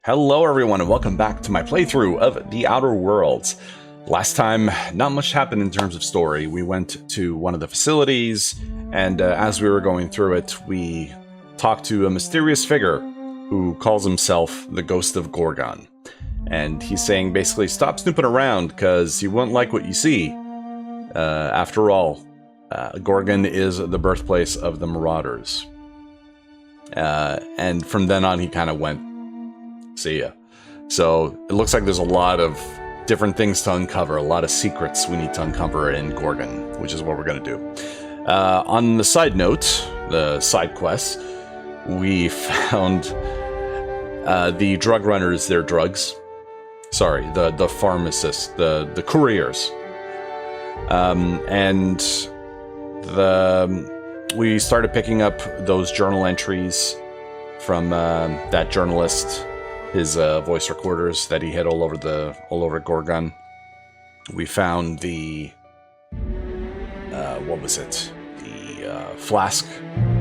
Hello everyone and welcome back to my playthrough of The Outer Worlds. Last time, not much happened in terms of story. We went to one of the facilities, and as we were going through it, we talked to a mysterious figure who calls himself the Ghost of Gorgon. And he's saying basically, stop snooping around, because you won't like what you see. After all, Gorgon is the birthplace of the Marauders. And from then on, he kind of went, see ya. So it looks like there's a lot of different things to uncover, a lot of secrets we need to uncover in Gorgon, which is what we're going to do. On the side note, the side quests, we found the drug runners, their drugs. Sorry, the pharmacists, the couriers. And we started picking up those journal entries from that journalist, his voice recorders that he had all over Gorgon. We found the what was it? The flask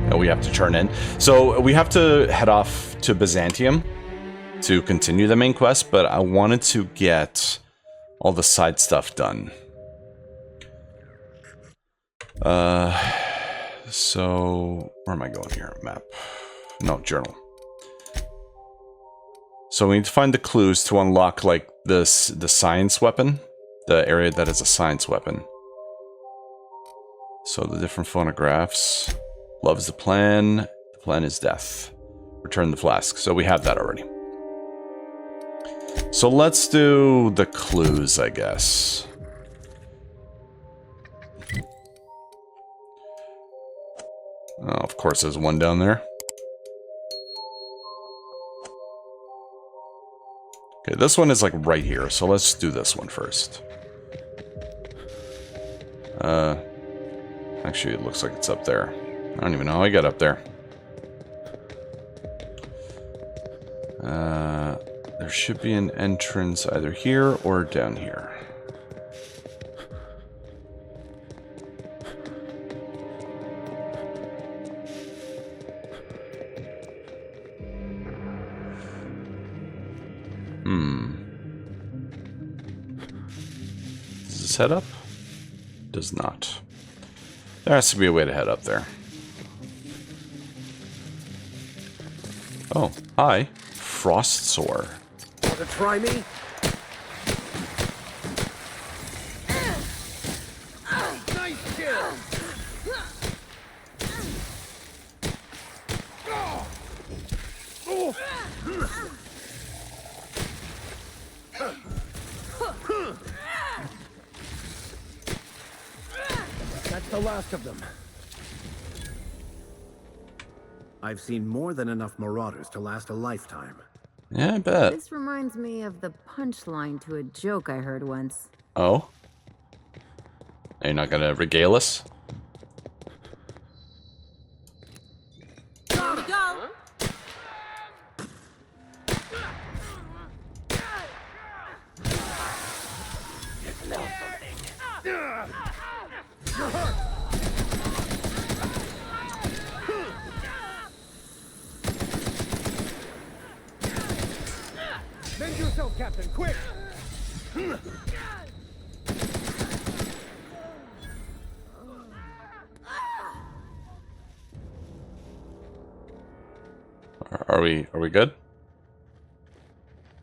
that we have to turn in. So we have to head off to Byzantium to continue the main quest, but I wanted to get all the side stuff done. So where am I going here? Map. No, journal. So we need to find the clues to unlock, like, the science weapon. The area that is a science weapon. So the different phonographs. Love's the plan. The plan is death. Return the flask. So we have that already. So let's do the clues, I guess. Oh, of course there's one down there. Okay, this one is like right here, so let's do this one first. Actually, it looks like it's up there. I don't even know how I got up there. There should be an entrance either here or down here. Does this head up? Does not. There has to be a way to head up there. Oh, hi. Frost Sore. Want to try me? Nice kill! That's the last of them. I've seen more than enough marauders to last a lifetime. Yeah, I bet. This reminds me of the punchline to a joke I heard once. Oh? Are you not gonna regale us? Time to go! Mend yourself, Captain, quick! Are we good?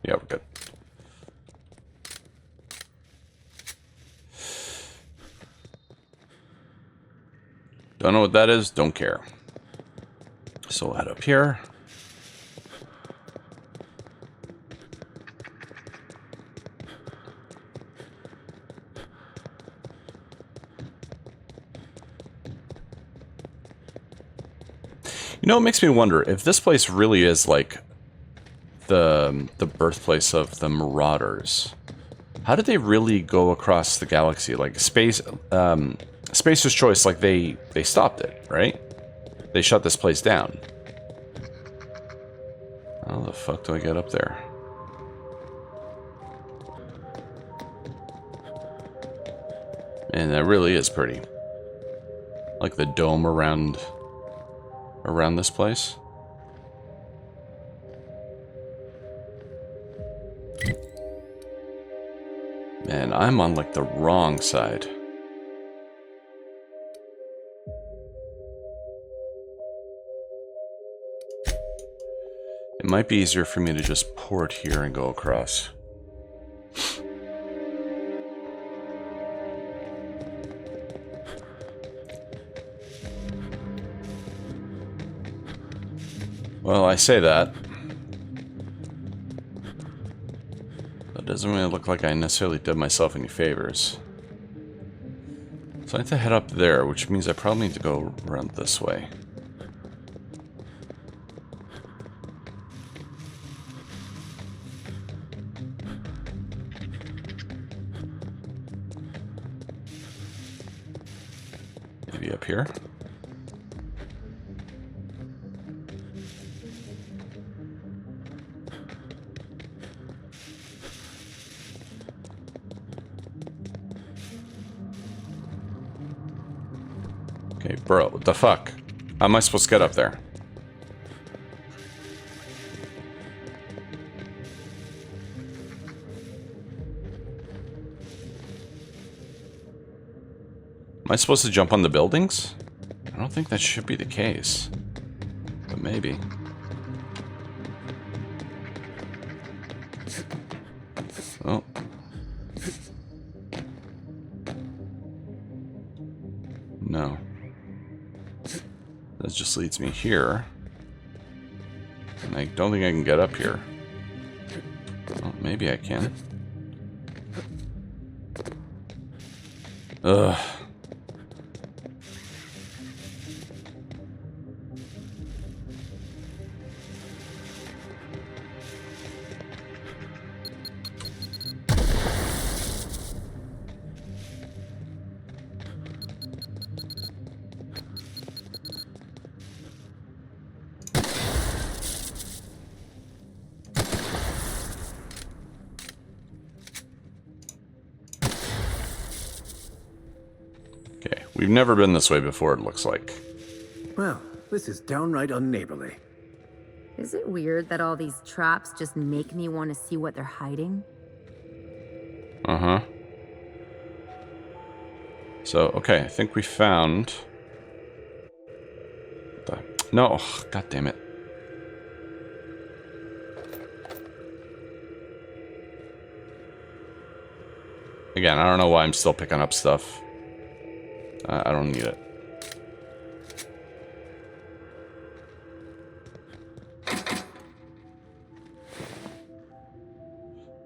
Yeah, we're good. Don't know what that is, don't care. So we'll head up here. You know, it makes me wonder if this place really is like the birthplace of the Marauders. How did they really go across the galaxy? Like Spacer's Choice, like they stopped it, right? They shut this place down. How the fuck do I get up there? Man, that really is pretty. Like the dome around this place. Man, I'm on like the wrong side. It might be easier for me to just port here and go across. Well, I say that. That doesn't really look like I necessarily did myself any favors. So I have to head up there, which means I probably need to go around this way. Maybe up here? Okay, bro, what the fuck? How am I supposed to get up there? Am I supposed to jump on the buildings? I don't think that should be the case. But maybe. Oh. No. That just leads me here. And I don't think I can get up here. Well, maybe I can. Ugh. Okay, we've never been this way before, it looks like. Well, this is downright unneighborly. Is it weird that all these traps just make me want to see what they're hiding? Uh-huh. So, okay, I think we found... No, oh, god damn it. Again, I don't know why I'm still picking up stuff. I don't need it.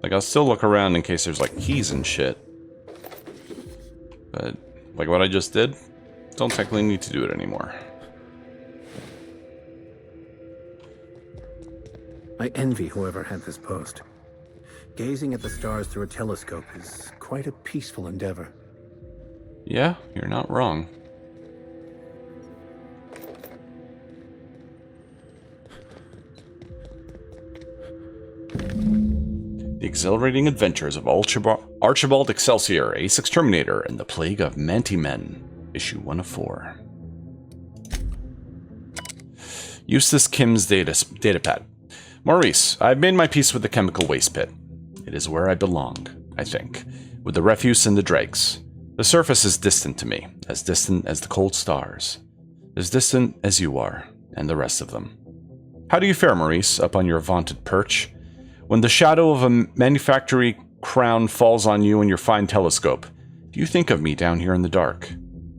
Like, I'll still look around in case there's, like, keys and shit. But, like what I just did, don't technically need to do it anymore. I envy whoever had this post. Gazing at the stars through a telescope is quite a peaceful endeavor. Yeah, you're not wrong. The exhilarating adventures of Archibald Excelsior, Ace Exterminator, and the Plague of Manti-Men, issue 1 of 4. Eustace Kim's datapad. Maurice, I've made my peace with the chemical waste pit. It is where I belong, I think, with the refuse and the dregs. The surface is distant to me, as distant as the cold stars, as distant as you are, and the rest of them. How do you fare, Maurice, up on your vaunted perch? When the shadow of a manufactory crown falls on you and your fine telescope, do you think of me down here in the dark?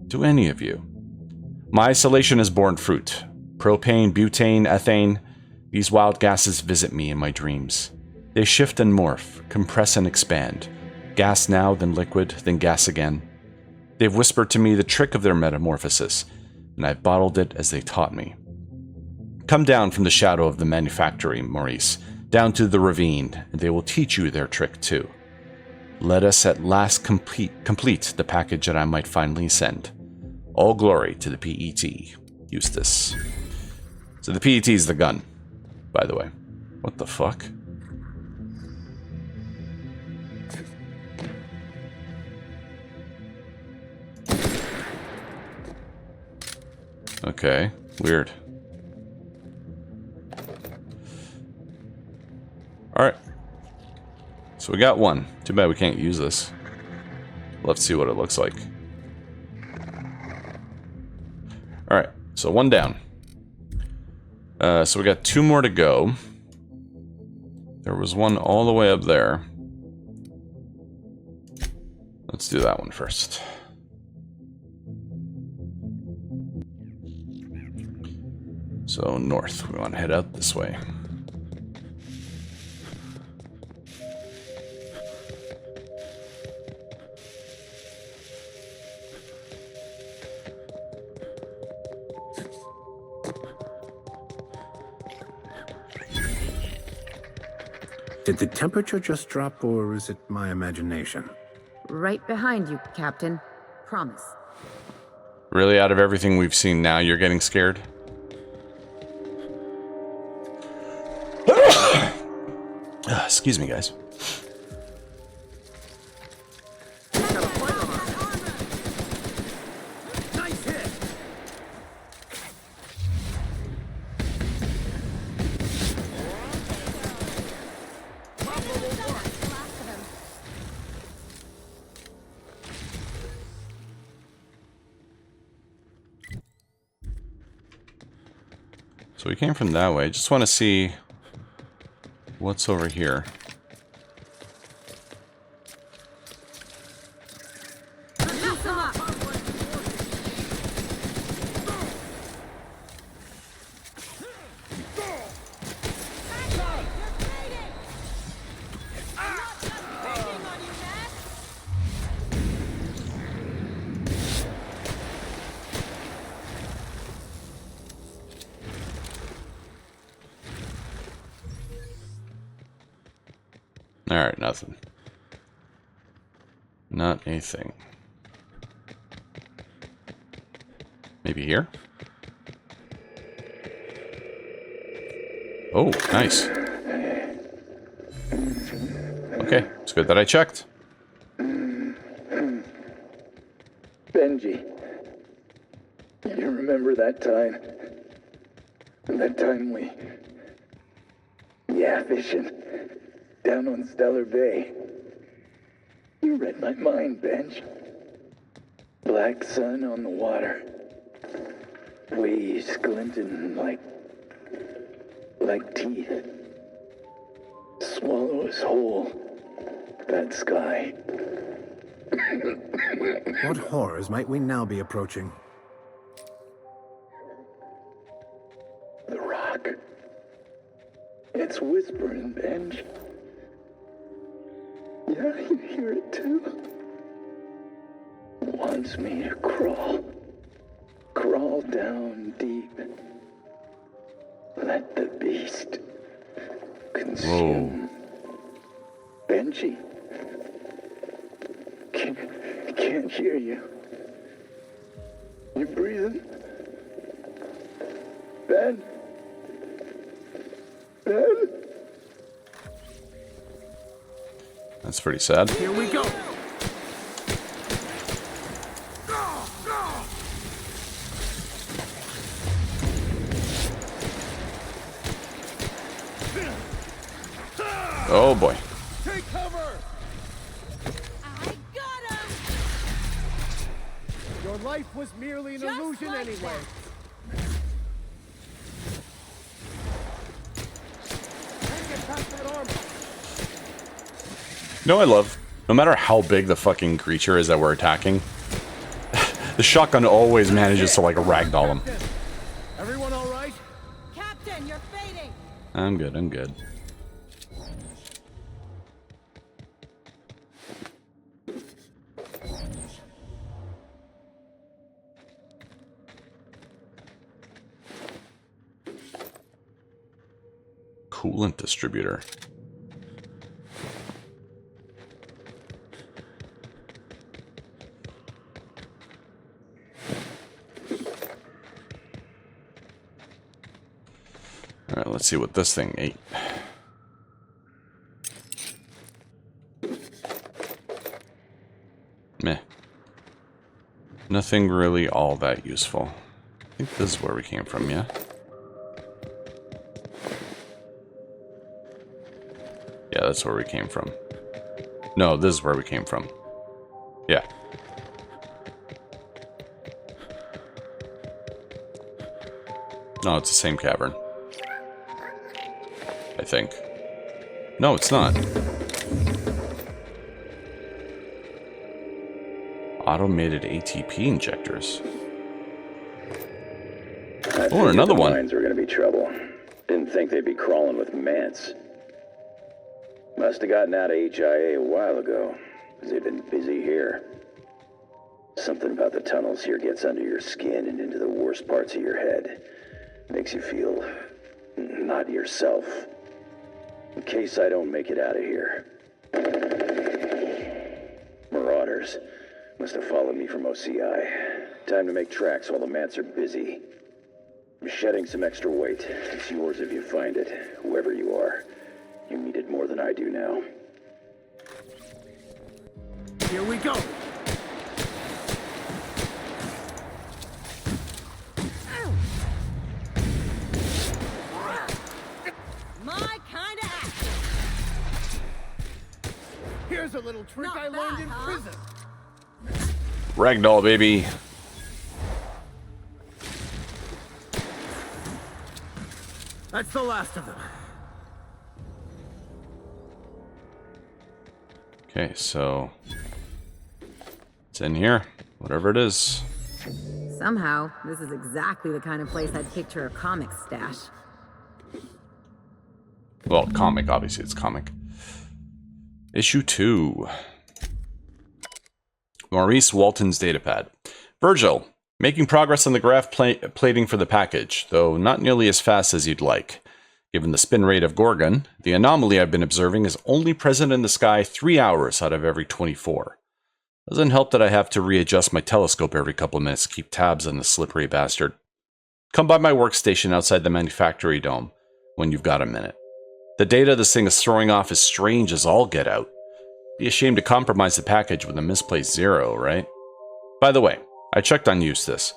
Do any of you? My isolation has borne fruit. Propane, butane, ethane, these wild gases visit me in my dreams. They shift and morph, compress and expand. Gas now, then liquid, then gas again. They've whispered to me the trick of their metamorphosis, and I've bottled it as they taught me. Come down from the shadow of the manufactory, Maurice, down to the ravine, and they will teach you their trick too. Let us at last complete the package that I might finally send. All glory to the PET, Eustace. So the PET is the gun, by the way. What the fuck? Okay, weird. Alright. So we got one. Too bad we can't use this. Let's see what it looks like. Alright, so one down. So we got 2 more to go. There was one all the way up there. Let's do that one first. So north, we want to head out this way. Did the temperature just drop, or is it my imagination? Right behind you, Captain. Promise. Really, out of everything we've seen now, you're getting scared? Excuse me, guys. Nice hit! So we came from that way. Just want to see what's over here. Alright, nothing. Not a thing. Maybe here? Oh, nice. Okay, it's good that I checked. Benji, you remember that time? That time we... Yeah, fishing. Down on Stellar Bay. You read my mind, Benj. Black sun on the water. Waves glinting like teeth. Swallow us whole. That sky. What horrors might we now be approaching? The rock. It's whispering, Benj. Yeah, you hear it too? Wants me to crawl. Crawl down deep. Let the beast consume. Benji. Can't hear you. You breathing? Ben? Ben? That's pretty sad. Here we go! Oh boy. Take cover! I got him! Your life was merely an Just illusion like anyway. that. Can't get past that armor. You know what I love? No matter how big the fucking creature is that we're attacking, the shotgun always manages to like ragdoll him. Everyone all right? Captain, you're fading! I'm good, I'm good. Coolant distributor. Alright, let's see what this thing ate. Meh. Nothing really all that useful. I think this is where we came from, yeah? Yeah, that's where we came from. No, this is where we came from. Yeah. No, it's the same cavern. I think. No, it's not. Automated ATP injectors. Oh, another one. Mines were gonna be trouble. Didn't think they'd be crawling with mants. Must have gotten out of HIA a while ago, because they've been busy here. Something about the tunnels here gets under your skin and into the worst parts of your head. Makes you feel not yourself. In case I don't make it out of here. Marauders. Must have followed me from OCI. Time to make tracks while the mants are busy. I'm shedding some extra weight. It's yours if you find it, whoever you are. You need it more than I do now. Here we go. My kind of action. Here's a little trick Not I learned bad, in huh? prison. Ragdoll, baby. That's the last of them. Okay, so it's in here, whatever it is. Somehow, this is exactly the kind of place I'd picture a comic stash. Well, comic, obviously it's comic. Issue 2. Maurice Walton's datapad. Virgil, making progress on the graph plating for the package, though not nearly as fast as you'd like. Given the spin rate of Gorgon, the anomaly I've been observing is only present in the sky 3 hours out of every 24. Doesn't help that I have to readjust my telescope every couple of minutes to keep tabs on the slippery bastard. Come by my workstation outside the manufactory dome when you've got a minute. The data this thing is throwing off is strange as all get out. Be ashamed to compromise the package with a misplaced 0, right? By the way, I checked on Eustace.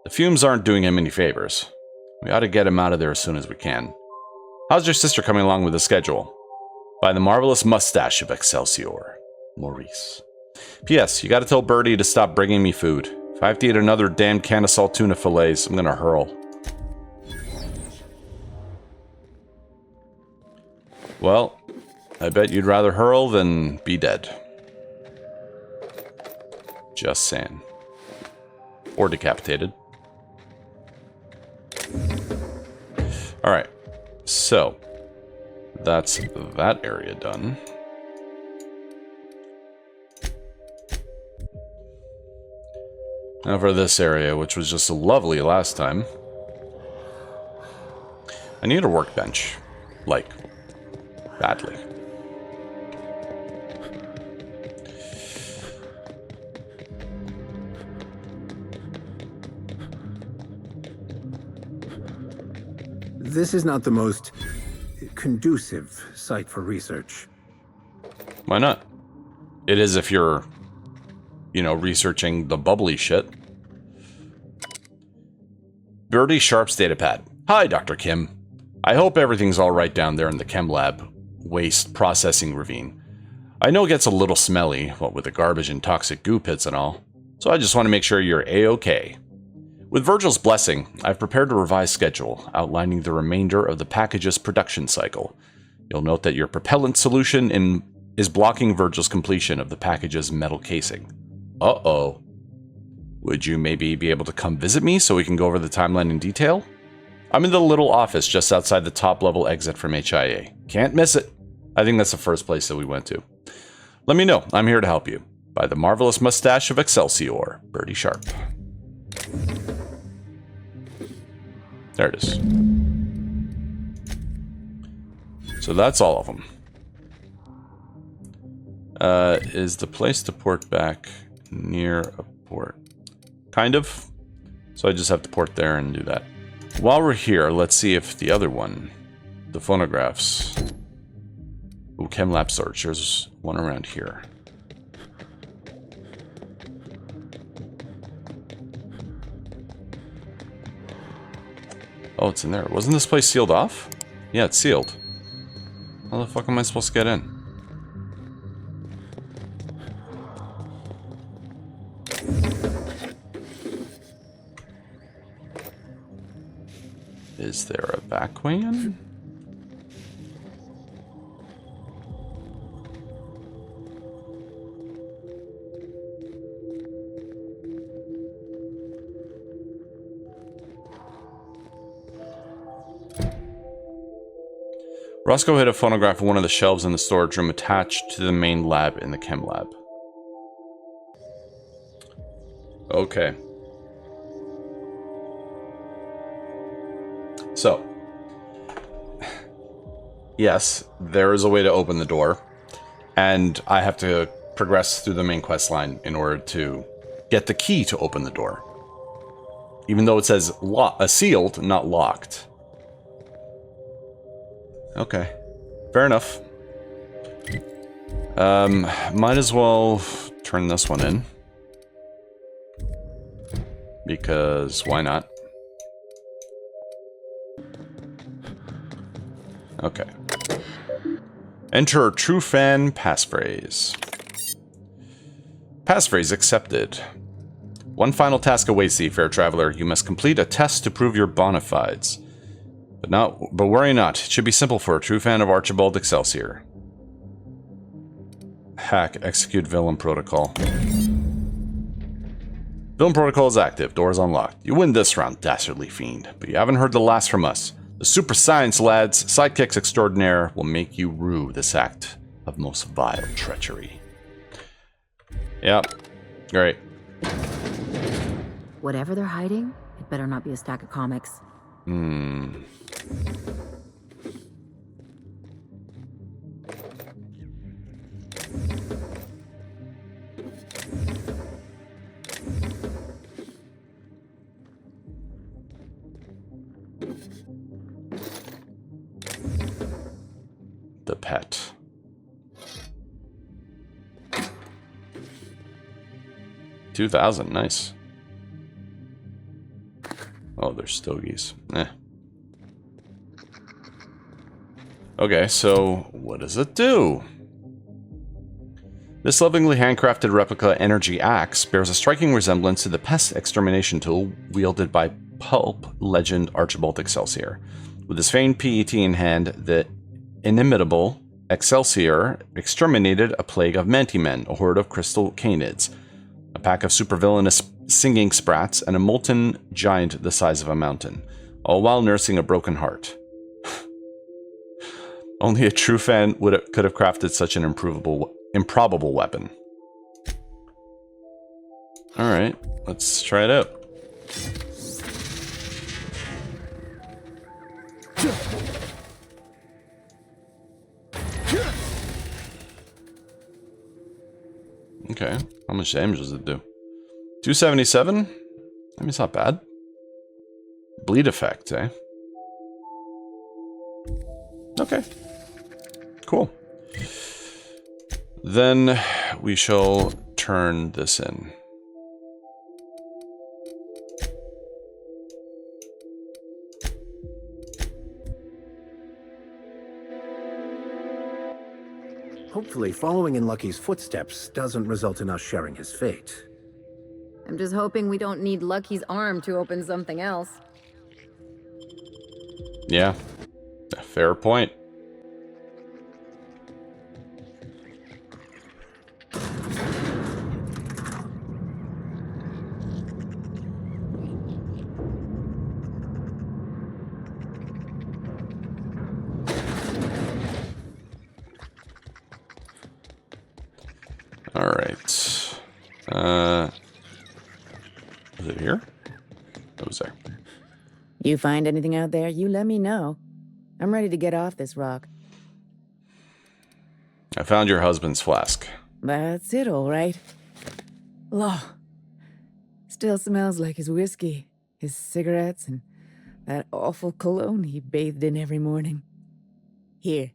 The fumes aren't doing him any favors. We ought to get him out of there as soon as we can. How's your sister coming along with the schedule? By the marvelous mustache of Excelsior, Maurice. P.S. You gotta tell Birdie to stop bringing me food. If I have to eat another damn can of salt tuna fillets, I'm gonna hurl. Well, I bet you'd rather hurl than be dead. Just saying. Or decapitated. Alright. So, that's that area done. Now for this area, which was just lovely last time. I need a workbench. Like, badly. This is not the most conducive site for research. Why not? It is if you're, you know, researching the bubbly shit. Birdie Sharp's datapad. Hi, Dr. Kim. I hope everything's alright down there in the chem lab waste processing ravine. I know it gets a little smelly, what with the garbage and toxic goo pits and all, so I just want to make sure you're A-OK. With Virgil's blessing, I've prepared a revised schedule outlining the remainder of the package's production cycle. You'll note that your propellant solution is blocking Virgil's completion of the package's metal casing. Uh-oh. Would you maybe be able to come visit me so we can go over the timeline in detail? I'm in the little office just outside the top-level exit from HIA. Can't miss it. I think that's the first place that we went to. Let me know. I'm here to help you. By the marvelous mustache of Excelsior, Birdie Sharp. There it is. So that's all of them. Is the place to port back near a port? Kind of. So I just have to port there and do that. While we're here, let's see if the other one, the phonographs. Ooh, chem lab search. There's one around here. Oh, it's in there. Wasn't this place sealed off? Yeah, it's sealed. How the fuck am I supposed to get in? Is there a back way in? Roscoe hid a phonograph in one of the shelves in the storage room attached to the main lab in the chem lab. Okay. So, yes, there is a way to open the door, and I have to progress through the main quest line in order to get the key to open the door. Even though it says sealed, not locked. Okay, fair enough. Might as well turn this one in. Because why not? Okay. Enter true fan passphrase. Passphrase accepted. One final task awaits thee, fair traveler. You must complete a test to prove your bona fides. But worry not. It should be simple for a true fan of Archibald Excelsior. Hack. Execute villain protocol. Villain protocol is active. Doors unlocked. You win this round, dastardly fiend. But you haven't heard the last from us. The super science lads, sidekicks extraordinaire, will make you rue this act of most vile treachery. Yep. Great. Whatever they're hiding, it better not be a stack of comics. The pet. $2,000, nice. Oh, they're stogies. Eh. Okay, so what does it do? This lovingly handcrafted replica energy axe bears a striking resemblance to the pest extermination tool wielded by pulp legend Archibald Excelsior. With his famed PET in hand, the inimitable Excelsior exterminated a plague of Manti-Men, a horde of crystal canids, a pack of supervillainous singing sprats, and a molten giant the size of a mountain, all while nursing a broken heart. Only a true fan could have crafted such an improbable weapon. Alright, let's try it out. Okay, how much damage does it do? 277? I mean, it's not bad. Bleed effect, eh? Okay. Cool. Then we shall turn this in. Hopefully, following in Lucky's footsteps doesn't result in us sharing his fate. I'm just hoping we don't need Lucky's arm to open something else. Yeah, fair point. All right. Is it here? It was there. You find anything out there, you let me know. I'm ready to get off this rock. I found your husband's flask. That's it, all right. Law. Still smells like his whiskey, his cigarettes, and that awful cologne he bathed in every morning. Here.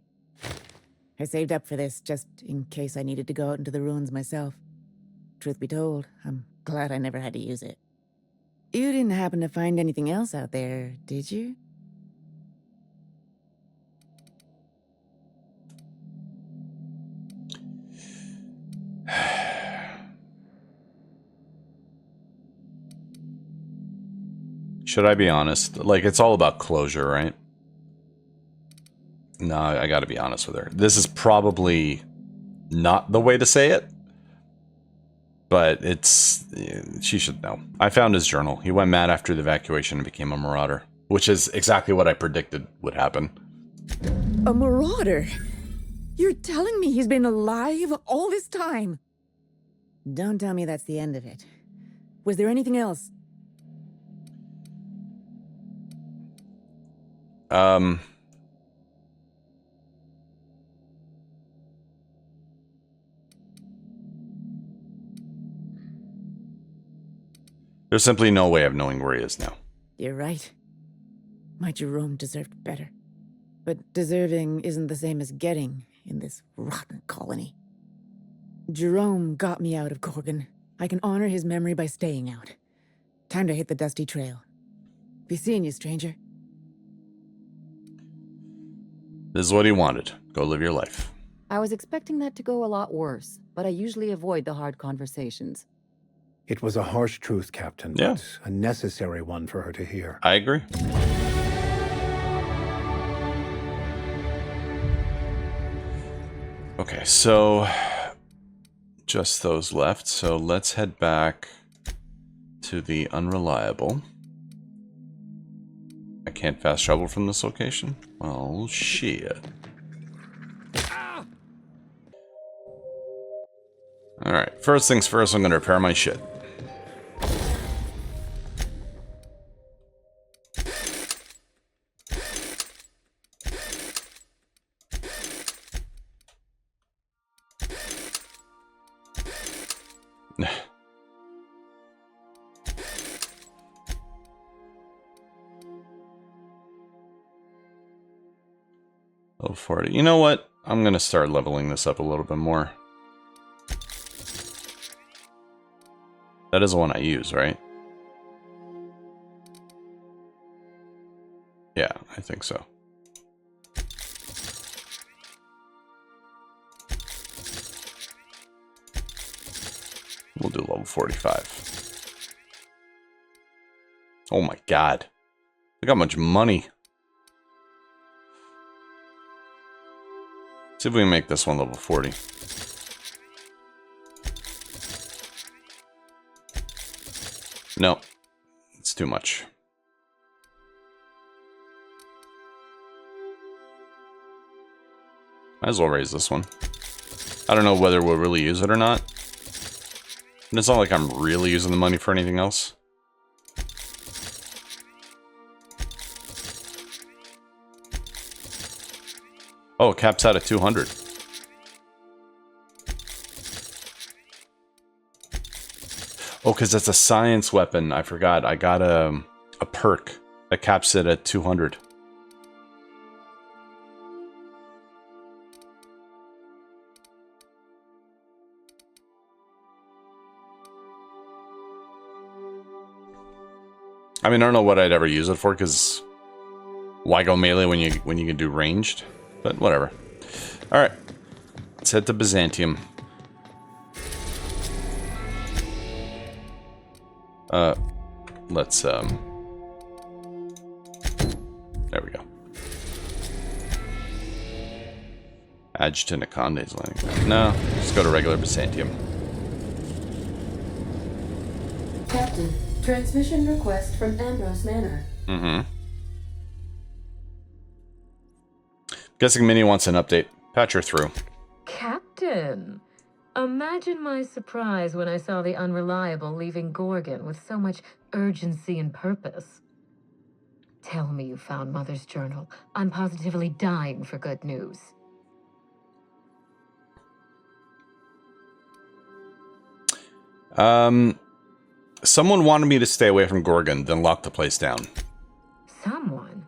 I saved up for this just in case I needed to go out into the ruins myself. Truth be told, I'm glad I never had to use it. You didn't happen to find anything else out there, did you? Should I be honest? Like, it's all about closure, right? No, I gotta be honest with her. This is probably not the way to say it, but it's... she should know. I found his journal. He went mad after the evacuation and became a marauder, which is exactly what I predicted would happen. A marauder? You're telling me he's been alive all this time? Don't tell me that's the end of it. Was there anything else? There's simply no way of knowing where he is now. You're right. My Jerome deserved better. But deserving isn't the same as getting in this rotten colony. Jerome got me out of Gorgon. I can honor his memory by staying out. Time to hit the dusty trail. Be seeing you, stranger. This is what he wanted. Go live your life. I was expecting that to go a lot worse, but I usually avoid the hard conversations. It was a harsh truth, Captain, Yeah. but a necessary one for her to hear. I agree. Okay, so just those left. So let's head back to the Unreliable. I can't fast travel from this location? Well, shit. Alright, first things first, I'm gonna repair my shit. Level 40. You know what? I'm gonna start leveling this up a little bit more. That is the one I use, right? Yeah, I think so. We'll do level 45. Oh my god. Look how much money. See if we can make this one level 40. No, it's too much. Might as well raise this one. I don't know whether we'll really use it or not. And it's not like I'm really using the money for anything else. Oh, it caps out at 200. Oh, because it's a science weapon. I forgot. I got a perk that caps it at 200. I mean, I don't know what I'd ever use it for, because why go melee when you can do ranged? But whatever. All right, let's head to Byzantium. Let's there we go. Adjutant Akonde's landing. No, just go to regular Byzantium. Captain, transmission request from Ambrose Manor. Mm-hmm. Guessing Minnie wants an update. Patch her through. Captain, imagine my surprise when I saw the Unreliable leaving Gorgon with so much urgency and purpose. Tell me you found Mother's journal. I'm positively dying for good news. Someone wanted me to stay away from Gorgon, then lock the place down. Someone?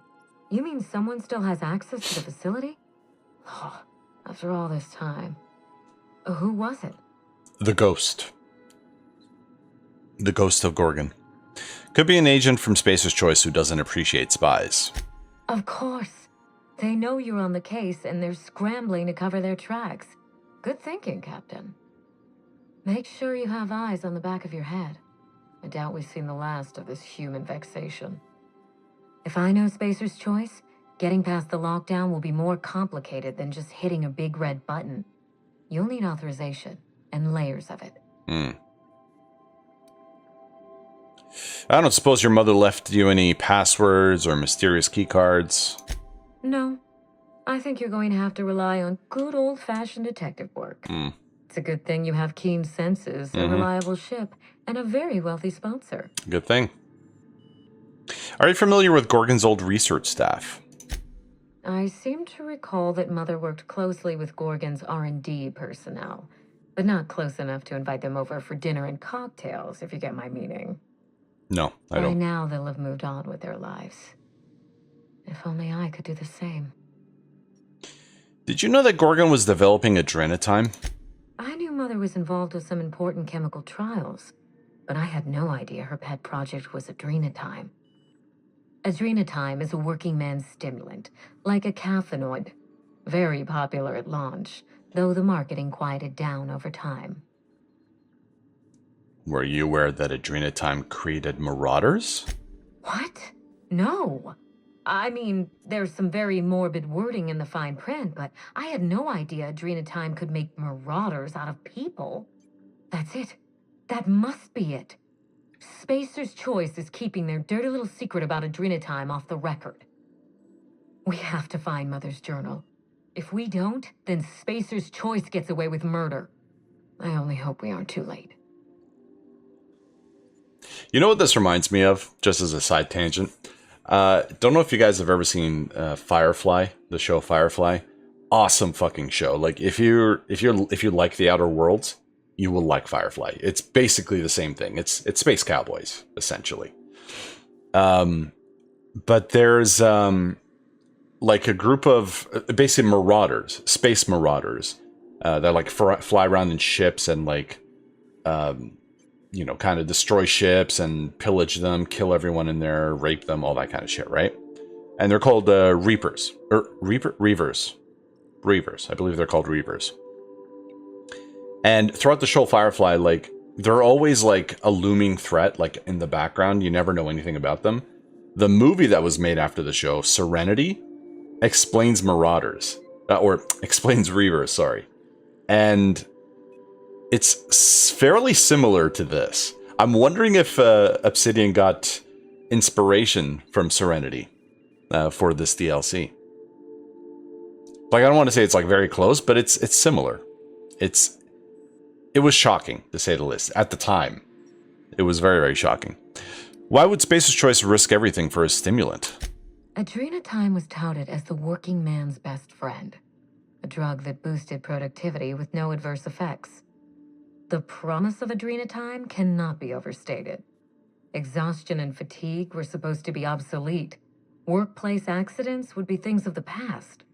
You mean someone still has access to the facility? Oh, after all this time. Who was it? The Ghost. The Ghost of Gorgon. Could be an agent from Spacer's Choice who doesn't appreciate spies. Of course. They know you're on the case and they're scrambling to cover their tracks. Good thinking, Captain. Make sure you have eyes on the back of your head. I doubt we've seen the last of this human vexation. If I know Spacer's Choice, getting past the lockdown will be more complicated than just hitting a big red button. You'll need authorization and layers of it. I don't suppose your mother left you any passwords or mysterious keycards? No. I think you're going to have to rely on good old-fashioned detective work. It's a good thing you have keen senses, a reliable ship, and a very wealthy sponsor. Good thing. Are you familiar with Gorgon's old research staff? I seem to recall that Mother worked closely with Gorgon's R&D personnel, but not close enough to invite them over for dinner and cocktails, if you get my meaning. No, I By don't. now, they'll have moved on with their lives. If only I could do the same. Did you know that Gorgon was developing adrenatime? I knew Mother was involved with some important chemical trials, but I had no idea her pet project was adrenatime. Adrenatime is a working man's stimulant, like a caffeinoid. Very popular at launch, though the marketing quieted down over time. Were you aware that adrenatime created marauders? What? No. I mean, there's some very morbid wording in the fine print, but I had no idea adrenatime could make marauders out of people. That's it. That must be it. Spacer's Choice is keeping their dirty little secret about adrenatime off the record. We have to find Mother's journal. If we don't, then Spacer's Choice gets away with murder. I only hope we aren't too late. You know what this reminds me of? Just as a side tangent. Don't know if you guys have ever seen Firefly, the show Firefly. Awesome fucking show. Like if you like The Outer Worlds, you will like Firefly. It's basically the same thing. It's space cowboys essentially. But there's like a group of basically marauders, space marauders. That like fly around in ships and like you know, kind of destroy ships and pillage them, kill everyone in there, rape them, all that kind of shit, right? And they're called Reapers. Or Reavers. I believe they're called Reavers. And throughout the show Firefly, like, they're always like a looming threat, like in the background. You never know anything about them. The movie that was made after the show, Serenity, explains Marauders. Or explains Reavers, sorry. And it's fairly similar to this. I'm wondering if Obsidian got inspiration from Serenity for this DLC. Like, I don't want to say it's like very close, but it's similar. It was shocking, to say the least. At the time, it was very, very shocking. Why would Spacer's Choice risk everything for a stimulant? Adrenatime was touted as the working man's best friend, a drug that boosted productivity with no adverse effects. The promise of adrenatime cannot be overstated. Exhaustion and fatigue were supposed to be obsolete. Workplace accidents would be things of the past.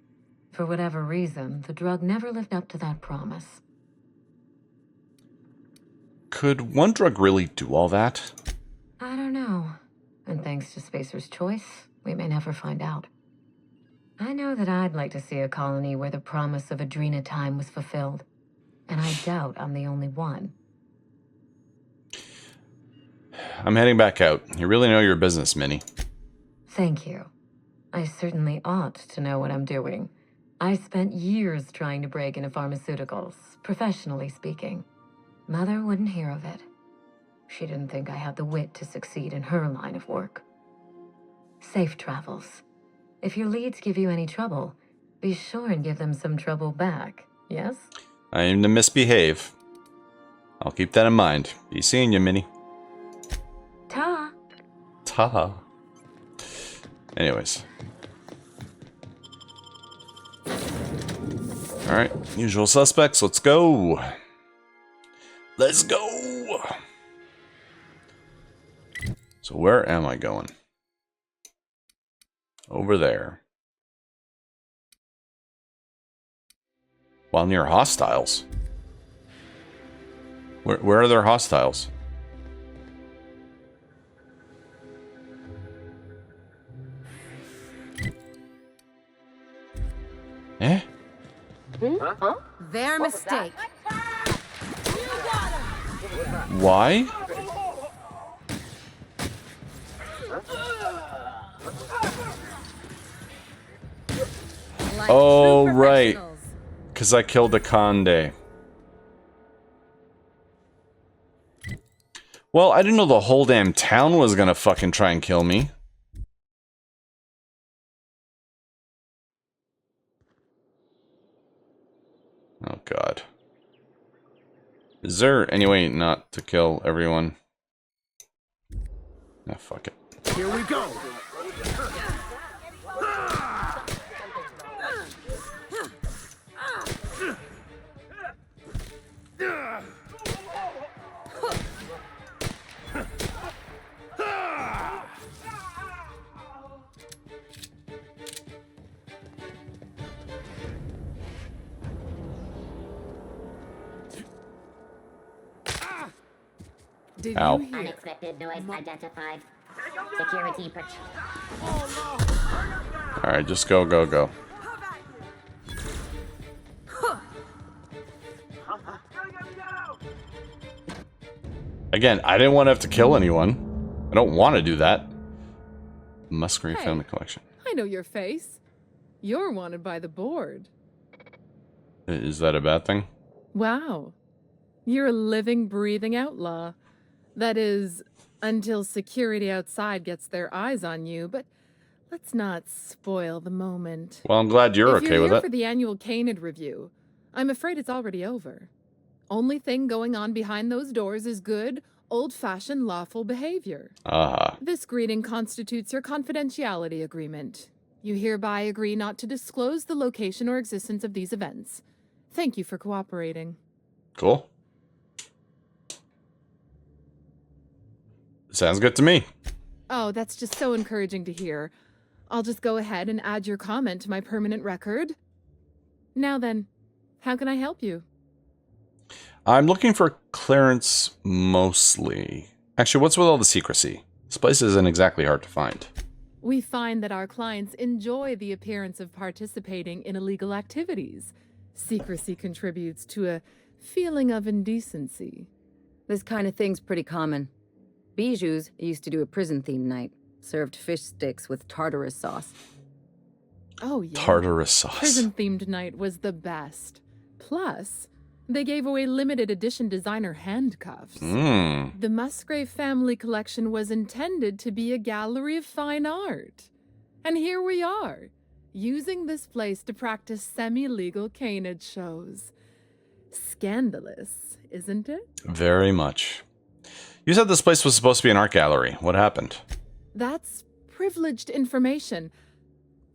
For whatever reason, the drug never lived up to that promise. Could one drug really do all that? I don't know. And thanks to Spacer's Choice, we may never find out. I know that I'd like to see a colony where the promise of adrenatime was fulfilled. And I doubt I'm the only one. I'm heading back out. You really know your business, Minnie. Thank you. I certainly ought to know what I'm doing. I spent years trying to break into pharmaceuticals, professionally speaking. Mother wouldn't hear of it. She didn't think I had the wit to succeed in her line of work. Safe travels. If your leads give you any trouble, be sure and give them some trouble back, yes? I aim to misbehave. I'll keep that in mind. Be seeing you, Minnie. Ta! Ta. Anyways. Alright, usual suspects, let's go. Let's go! So where am I going? Over there. While near hostiles. Where are there hostiles? Eh? Huh? Their mistake. Why? Like Oh, true right. professionals. Because I killed a Conde. Well, I didn't know the whole damn town was gonna fucking try and kill me. Oh, God. Is there any way not to kill everyone? Ah, fuck it. Here we go. Did Ow. you hear? Unexpected noise identified. Security Alright, just go, go, go. Again, I didn't want to have to kill anyone. I don't want to do that. Musgrave Hey. Family Collection. I know your face. You're wanted by the board. Is that a bad thing? Wow. You're a living, breathing outlaw. That is, until security outside gets their eyes on you, but let's not spoil the moment. Well, I'm glad you're If okay you're with here it. for the annual Canid review, I'm afraid it's already over. Only thing going on behind those doors is good, old-fashioned lawful behavior. This greeting constitutes your confidentiality agreement. You hereby agree not to disclose the location or existence of these events. Thank you for cooperating. Cool. Sounds good to me. Oh, that's just so encouraging to hear. I'll just go ahead and add your comment to my permanent record. Now then, how can I help you? I'm looking for Clarence mostly. Actually, what's with all the secrecy? This place isn't exactly hard to find. We find that our clients enjoy the appearance of participating in illegal activities. Secrecy contributes to a feeling of indecency. This kind of thing's pretty common. Bijou's used to do a prison-themed night. Served fish sticks with tartarus sauce. Oh, yeah. Tartarus sauce. Prison-themed night was the best. Plus, they gave away limited edition designer handcuffs. The Musgrave family collection was intended to be a gallery of fine art. And here we are, using this place to practice semi-legal canid shows. Scandalous, isn't it? Very much. You said this place was supposed to be an art gallery. What happened? That's privileged information.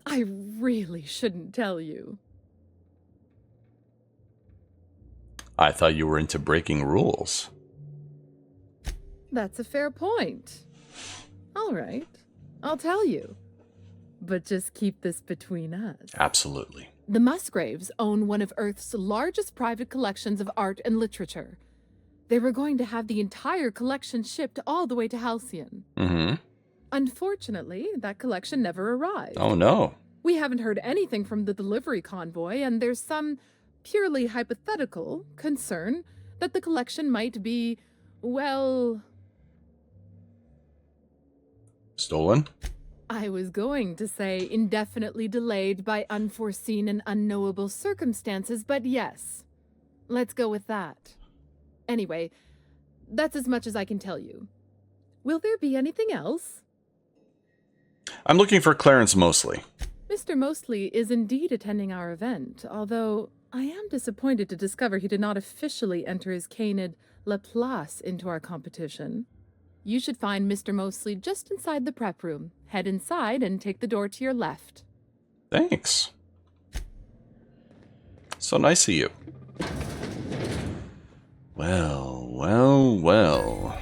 I really shouldn't tell you. I thought you were into breaking rules. That's a fair point. All right, I'll tell you. But just keep this between us. Absolutely. The Musgraves own one of Earth's largest private collections of art and literature. They were going to have the entire collection shipped all the way to Halcyon. Unfortunately, that collection never arrived. Oh, no. We haven't heard anything from the delivery convoy, and there's some purely hypothetical concern that the collection might be, well... Stolen? I was going to say indefinitely delayed by unforeseen and unknowable circumstances, but yes, let's go with that. Anyway, that's as much as I can tell you. Will there be anything else? I'm looking for Clarence mostly. Mr. Mostly is indeed attending our event, although I am disappointed to discover he did not officially enter his canid Laplace into our competition. You should find Mr. Mostly just inside the prep room. Head inside and take the door to your left. Thanks. So nice of you. Well, well, well.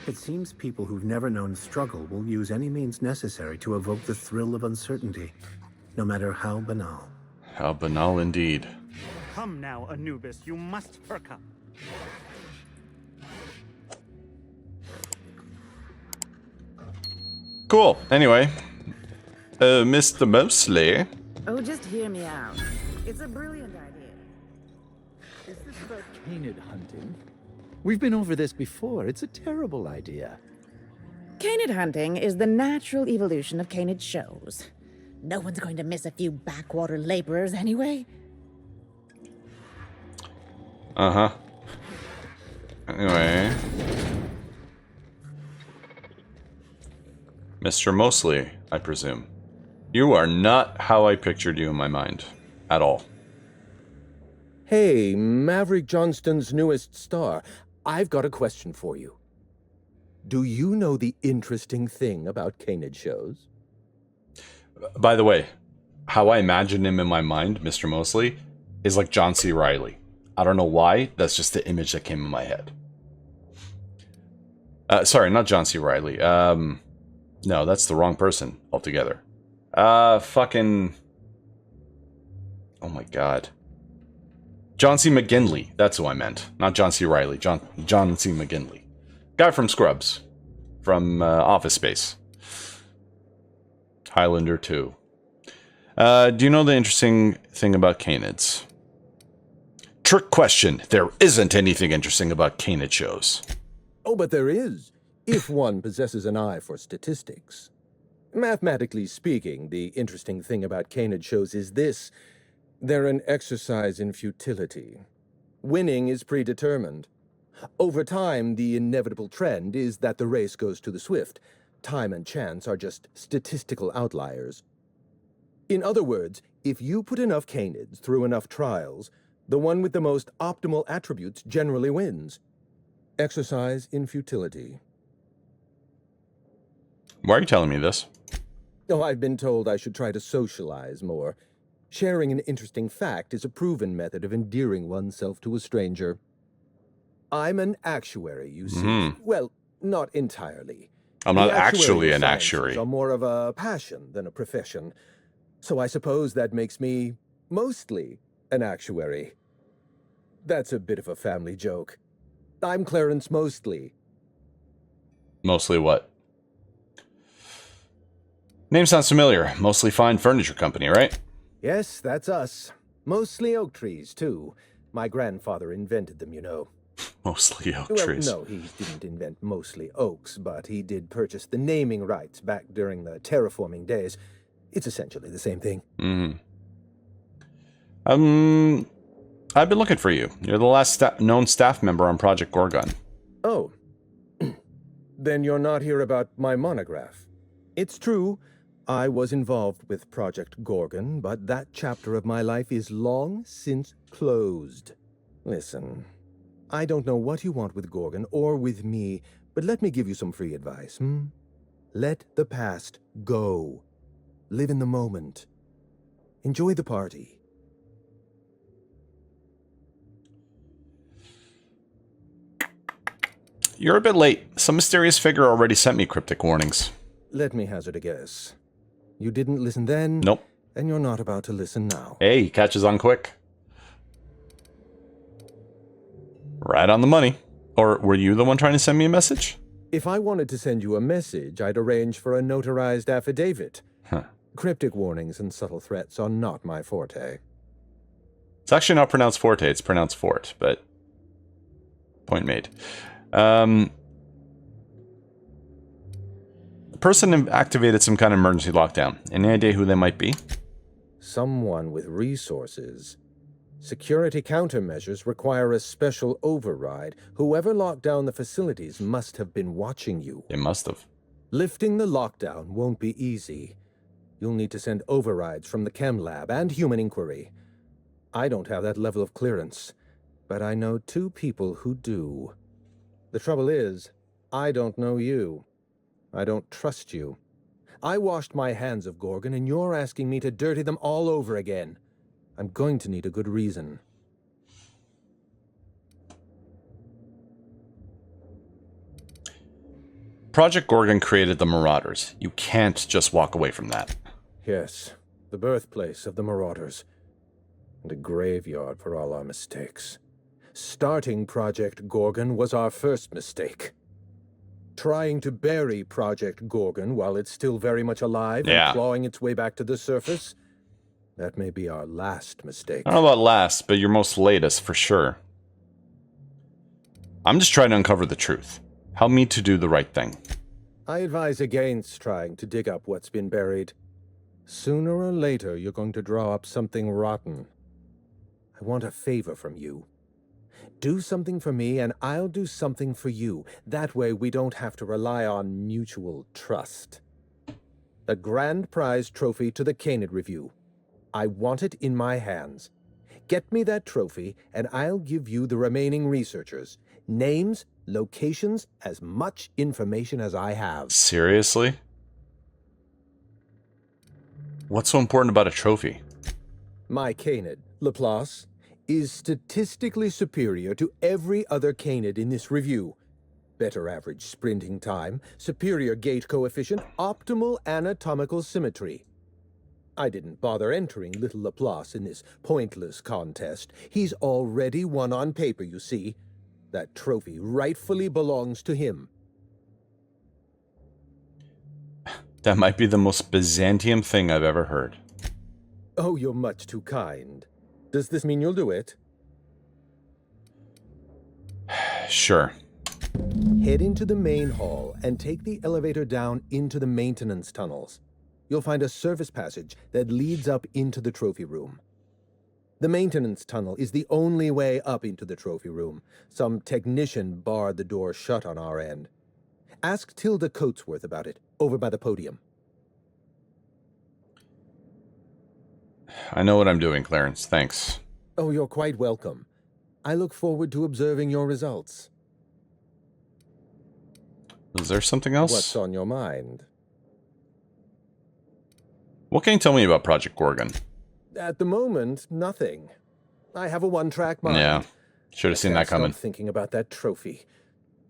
It seems people who've never known struggle will use any means necessary to evoke the thrill of uncertainty, no matter how banal. How banal indeed. Come now, Anubis, you must perk up. Cool. Anyway, Mr. Mosley. Oh, just hear me out. It's a brilliant idea. Is this about canid hunting? We've been over this before. It's a terrible idea. Canid hunting is the natural evolution of canid shows. No one's going to miss a few backwater laborers anyway. Uh-huh. Anyway. Mr. Mosley, I presume. You are not how I pictured you in my mind. At all. Hey, Maverick Johnston's newest star. I've got a question for you. Do you know the interesting thing about canid shows? By the way, how I imagine him in my mind, Mr. Mosley, is like John C. Reilly. I don't know why, that's just the image that came in my head. Sorry, not John C. Reilly. No, that's the wrong person altogether. Fucking... Oh my god. John C. McGinley. That's who I meant. Not John C. Reilly. John C. McGinley. Guy from Scrubs. From Office Space. Highlander 2. Do you know the interesting thing about canids? Trick question. There isn't anything interesting about canid shows. Oh, but there is, if one possesses an eye for statistics. Mathematically speaking, the interesting thing about canid shows is this. They're an exercise in futility. Winning is predetermined. Over time, the inevitable trend is that the race goes to the swift. Time and chance are just statistical outliers. In other words, if you put enough canids through enough trials, the one with the most optimal attributes generally wins. Exercise in futility. Why are you telling me this? Oh, I've been told I should try to socialize more. Sharing an interesting fact is a proven method of endearing oneself to a stranger. I'm an actuary, you see. Mm-hmm. Well, not entirely. I'm not actually an actuary. Are more of a passion than a profession. So I suppose that makes me mostly an actuary. That's a bit of a family joke. I'm Clarence Mostly. Mostly what? Name sounds familiar. Mostly Fine Furniture Company, right? Yes, that's us. Mostly oak trees, too. My grandfather invented them, you know. Mostly oak Well, trees. no, he didn't invent mostly oaks, but he did purchase the naming rights back during the terraforming days. It's essentially the same thing. Mm-hmm. I've been looking for you. You're the last known staff member on Project Gorgon. Oh. Then you're not here about my monograph. It's true, I was involved with Project Gorgon, but that chapter of my life is long since closed. Listen, I don't know what you want with Gorgon or with me, but let me give you some free advice, Let the past go. Live in the moment. Enjoy the party. You're a bit late. Some mysterious figure already sent me cryptic warnings. Let me hazard a guess. You didn't listen then? Nope. And you're not about to listen now. Hey, he catches on quick. Right on the money. Or were you the one trying to send me a message? If I wanted to send you a message, I'd arrange for a notarized affidavit. Huh. Cryptic warnings and subtle threats are not my forte. It's actually not pronounced forte, it's pronounced fort, but... Point made. The person activated some kind of emergency lockdown. Any idea who they might be? Someone with resources. Security countermeasures require a special override. Whoever locked down the facilities must have been watching you. They must have. Lifting the lockdown won't be easy. You'll need to send overrides from the chem lab and human inquiry. I don't have that level of clearance, but I know 2 people who do. The trouble is, I don't know you. I don't trust you. I washed my hands of Gorgon, and you're asking me to dirty them all over again. I'm going to need a good reason. Project Gorgon created the Marauders. You can't just walk away from that. Yes, the birthplace of the Marauders. And a graveyard for all our mistakes. Starting Project Gorgon was our first mistake. Trying to bury Project Gorgon while it's still very much alive and clawing its way back to the surface, that may be our last mistake. I don't know about last, but your most latest for sure. I'm just trying to uncover the truth. Help me to do the right thing. I advise against trying to dig up what's been buried. Sooner or later, you're going to draw up something rotten. I want a favor from you. Do something for me, and I'll do something for you. That way, we don't have to rely on mutual trust. The grand prize trophy to the Canid Review. I want it in my hands. Get me that trophy, and I'll give you the remaining researchers. Names, locations, as much information as I have. Seriously? What's so important about a trophy? My Canid, Laplace, is statistically superior to every other Canid in this review. Better average sprinting time, superior gait coefficient, optimal anatomical symmetry. I didn't bother entering little Laplace in this pointless contest. He's already won on paper, you see. That trophy rightfully belongs to him. That might be the most Byzantium thing I've ever heard. Oh, you're much too kind. Does this mean you'll do it? Sure. Head into the main hall and take the elevator down into the maintenance tunnels. You'll find a service passage that leads up into the trophy room. The maintenance tunnel is the only way up into the trophy room. Some technician barred the door shut on our end. Ask Tilda Coatsworth about it, over by the podium. I know what I'm doing, Clarence. Thanks. Oh, you're quite welcome. I look forward to observing your results. Is there something else? What's on your mind? What can you tell me about Project Gorgon? At the moment, nothing. I have a one-track mind. Yeah, should have seen that coming. Stop thinking about that trophy.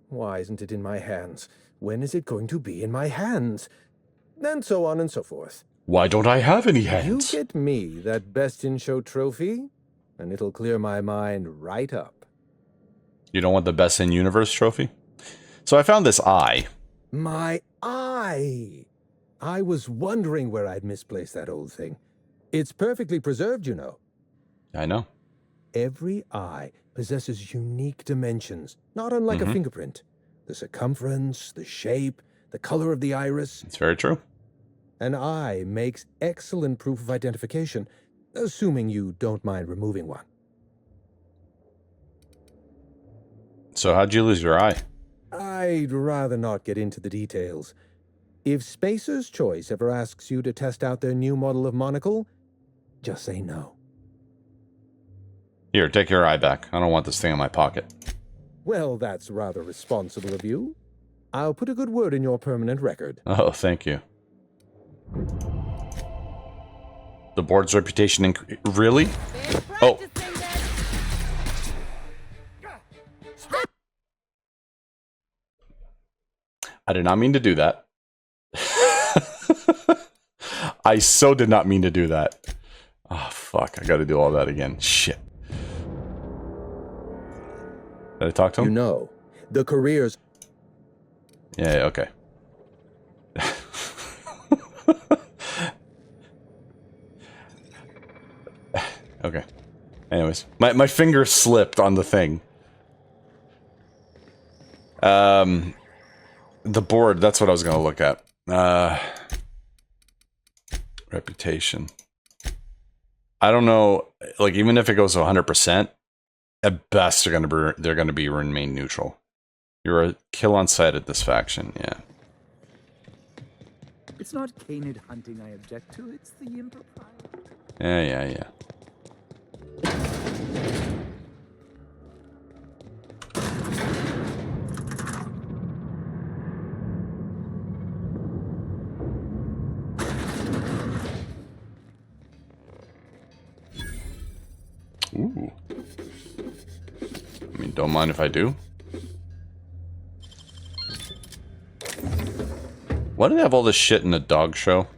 Why isn't it in my hands? When is it going to be in my hands? And so on and so forth. Why don't I have any hands? You get me that Best in Show trophy, and it'll clear my mind right up. You don't want the Best in Universe trophy? So I found this eye. My eye! I was wondering where I'd misplaced that old thing. It's perfectly preserved, you know. I know. Every eye possesses unique dimensions, not unlike a fingerprint. The circumference, the shape, the color of the iris. It's very true. An eye makes excellent proof of identification, assuming you don't mind removing one. So how'd you lose your eye? I'd rather not get into the details. If Spacer's Choice ever asks you to test out their new model of monocle, just say no. Here, take your eye back. I don't want this thing in my pocket. Well, that's rather responsible of you. I'll put a good word in your permanent record. Oh, thank you. The board's reputation really? Oh. I did not mean to do that. I so did not mean to do that. Oh, fuck. I gotta do all that again. Shit. Did I talk to him? You know, the careers... Yeah, okay. Okay. Anyways, my finger slipped on the thing. The board, that's what I was gonna look at. Reputation. I don't know, like even if it goes to 100%, at best they're gonna be remain neutral. You're a kill on sight at this faction, yeah. It's not canid hunting I object to, it's the impropriety. Yeah. Ooh. I mean, don't mind if I do. Why do they have all this shit in a dog show?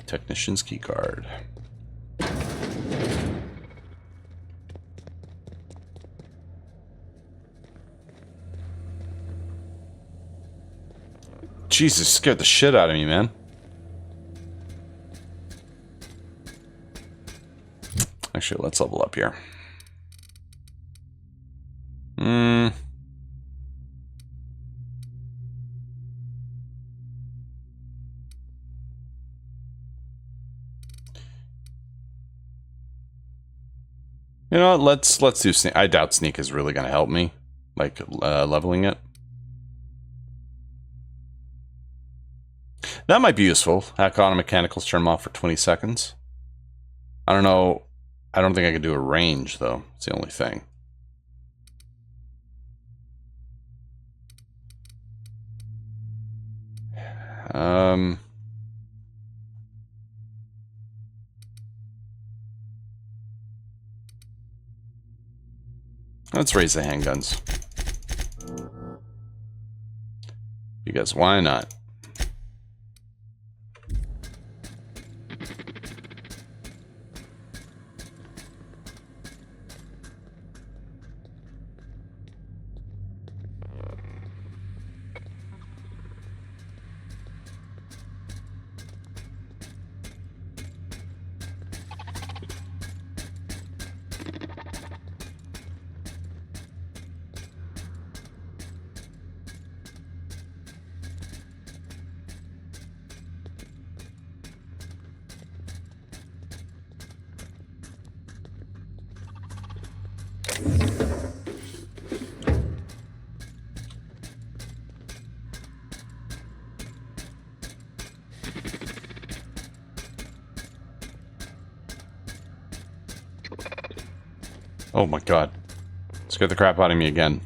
Technician's keycard. Jesus, scared the shit out of me, man. Actually, let's level up here. You know what? Let's do sneak. I doubt sneak is really going to help me, like leveling it. That might be useful. Hack auto mechanicals, turn them off for 20 seconds. I don't know. I don't think I can do a range though. It's the only thing. Let's raise the handguns. Because why not? Oh my god. Scared the crap out of me again.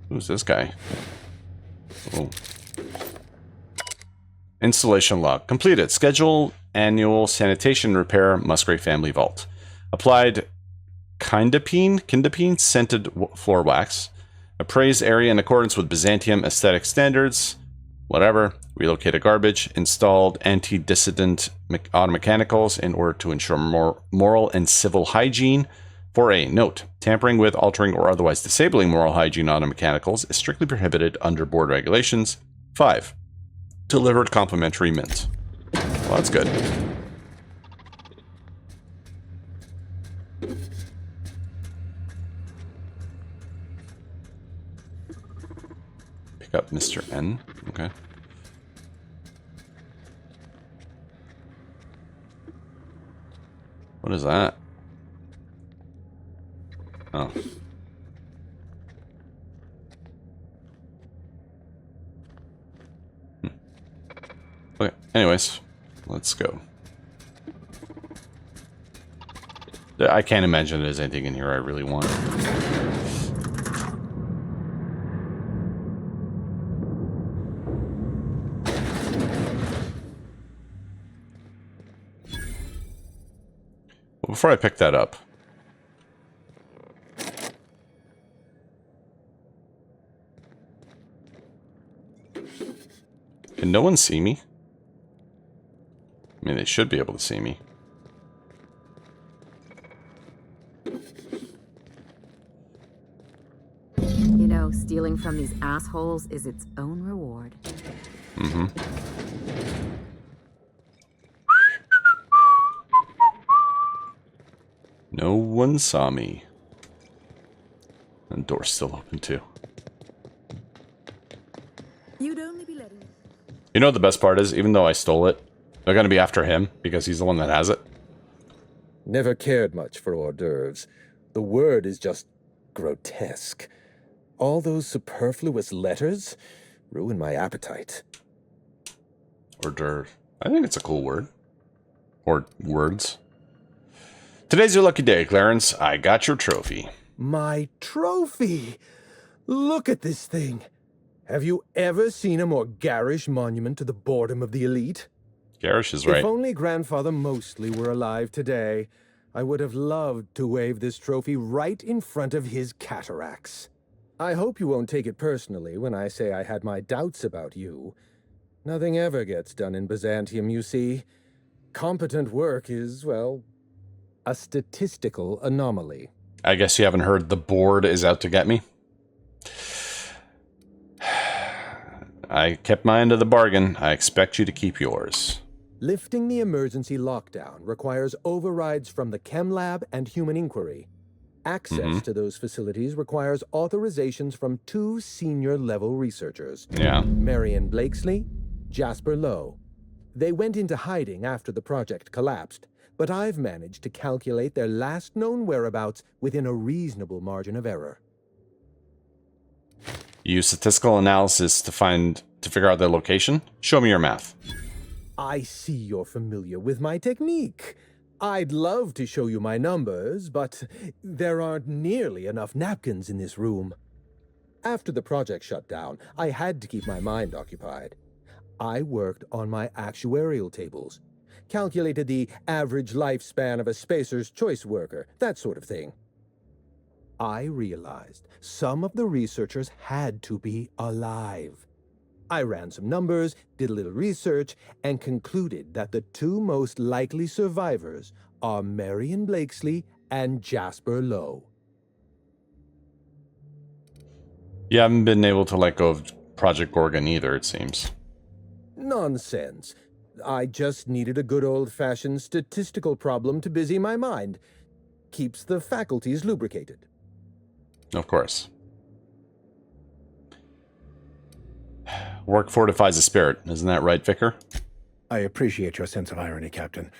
Who's this guy? Oh. Installation log. Completed. Schedule annual sanitation repair Musgrave family vault. Applied kindapine scented floor wax. Appraise area in accordance with Byzantium aesthetic standards. Whatever. Relocated garbage. Installed anti-dissident auto mechanicals in order to ensure moral and civil hygiene. 4A. Note. Tampering with, altering, or otherwise disabling moral hygiene auto mechanicals is strictly prohibited under board regulations. 5. Delivered complimentary mint. Well, that's good. Pick up Mr. N. Okay. What is that? Oh. Okay, anyways, let's go. I can't imagine there's anything in here I really want. Well, before I pick that up, can no one see me? I mean, they should be able to see me. You know, stealing from these assholes is its own reward. Mm-hmm. No one saw me. And the door's still open, too. You'd only be letting... You know what the best part is? Even though I stole it, they're going to be after him because he's the one that has it. Never cared much for hors d'oeuvres. The word is just grotesque. All those superfluous letters ruin my appetite. Hors d'oeuvre. I think it's a cool word. Or words. Today's your lucky day, Clarence. I got your trophy. My trophy! Look at this thing. Have you ever seen a more garish monument to the boredom of the elite? Garish is right. If only Grandfather Mostly were alive today, I would have loved to wave this trophy right in front of his cataracts. I hope you won't take it personally when I say I had my doubts about you. Nothing ever gets done in Byzantium, you see. Competent work is, well, a statistical anomaly. I guess you haven't heard the board is out to get me. I kept my end of the bargain. I expect you to keep yours. Lifting the emergency lockdown requires overrides from the Chem Lab and Human Inquiry. Access to those facilities requires authorizations from 2 senior-level researchers. Yeah. Marion Blakesley, Jasper Lowe. They went into hiding after the project collapsed, but I've managed to calculate their last known whereabouts within a reasonable margin of error. Use statistical analysis to figure out their location? Show me your math. I see you're familiar with my technique. I'd love to show you my numbers, but there aren't nearly enough napkins in this room. After the project shut down, I had to keep my mind occupied. I worked on my actuarial tables, calculated the average lifespan of a Spacer's Choice worker, that sort of thing. I realized some of the researchers had to be alive. I ran some numbers, did a little research, and concluded that the 2 most likely survivors are Marion Blakesley and Jasper Lowe. You haven't been able to let go of Project Gorgon either, it seems. Nonsense. I just needed a good old-fashioned statistical problem to busy my mind. Keeps the faculties lubricated. Of course. Work fortifies the spirit. Isn't that right, Vicar? I appreciate your sense of irony, Captain.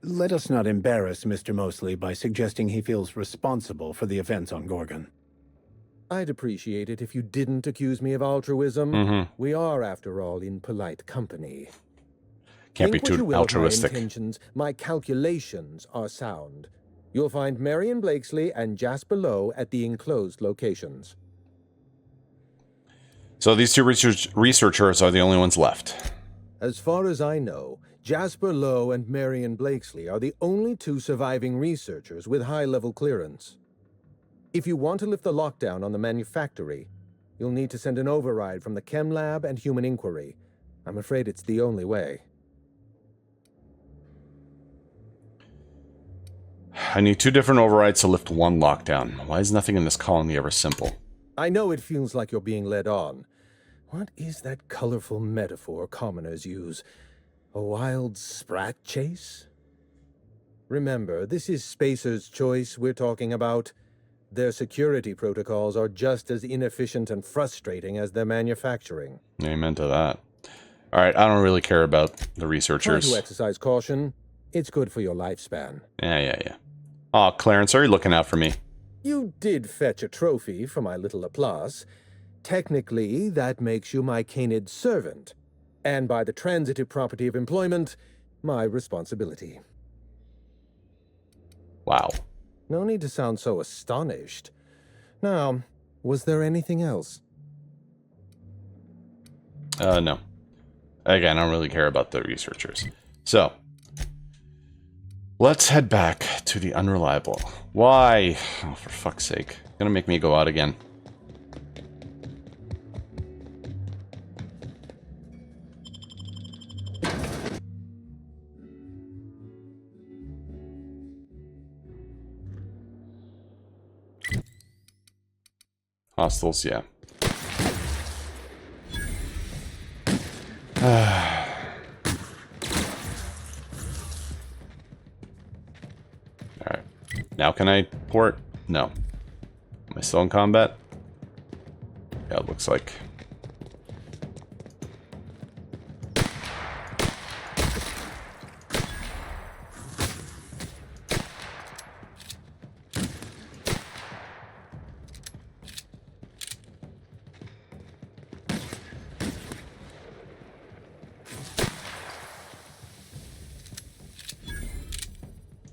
Let us not embarrass Mr. Mosley by suggesting he feels responsible for the events on Gorgon. I'd appreciate it if you didn't accuse me of altruism. We are, after all, in polite company. Can't Think be what you too will of altruistic. My intentions, my calculations are sound. You'll find Marion Blakesley and Jasper Lowe at the enclosed locations. So these 2 researchers are the only ones left. As far as I know, Jasper Lowe and Marion Blakesley are the only 2 surviving researchers with high-level clearance. If you want to lift the lockdown on the manufactory, you'll need to send an override from the Chem Lab and Human Inquiry. I'm afraid it's the only way. I need 2 different overrides to lift 1 lockdown. Why is nothing in this colony ever simple? I know it feels like you're being led on. What is that colorful metaphor commoners use? A wild sprat chase? Remember, this is Spacer's Choice we're talking about. Their security protocols are just as inefficient and frustrating as their manufacturing. Amen to that. Alright, I don't really care about the researchers. Try to exercise caution. It's good for your lifespan. Yeah. Aw, Clarence, are you looking out for me? You did fetch a trophy for my little applause. Technically, that makes you my canid servant. And by the transitive property of employment, my responsibility. Wow. No need to sound so astonished. Now, was there anything else? No. Again, I don't really care about the researchers. So, let's head back to the Unreliable. Why? Oh, for fuck's sake. Gonna make me go out again. Hostiles, yeah. Alright. Now can I port? No. Am I still in combat? Yeah, it looks like.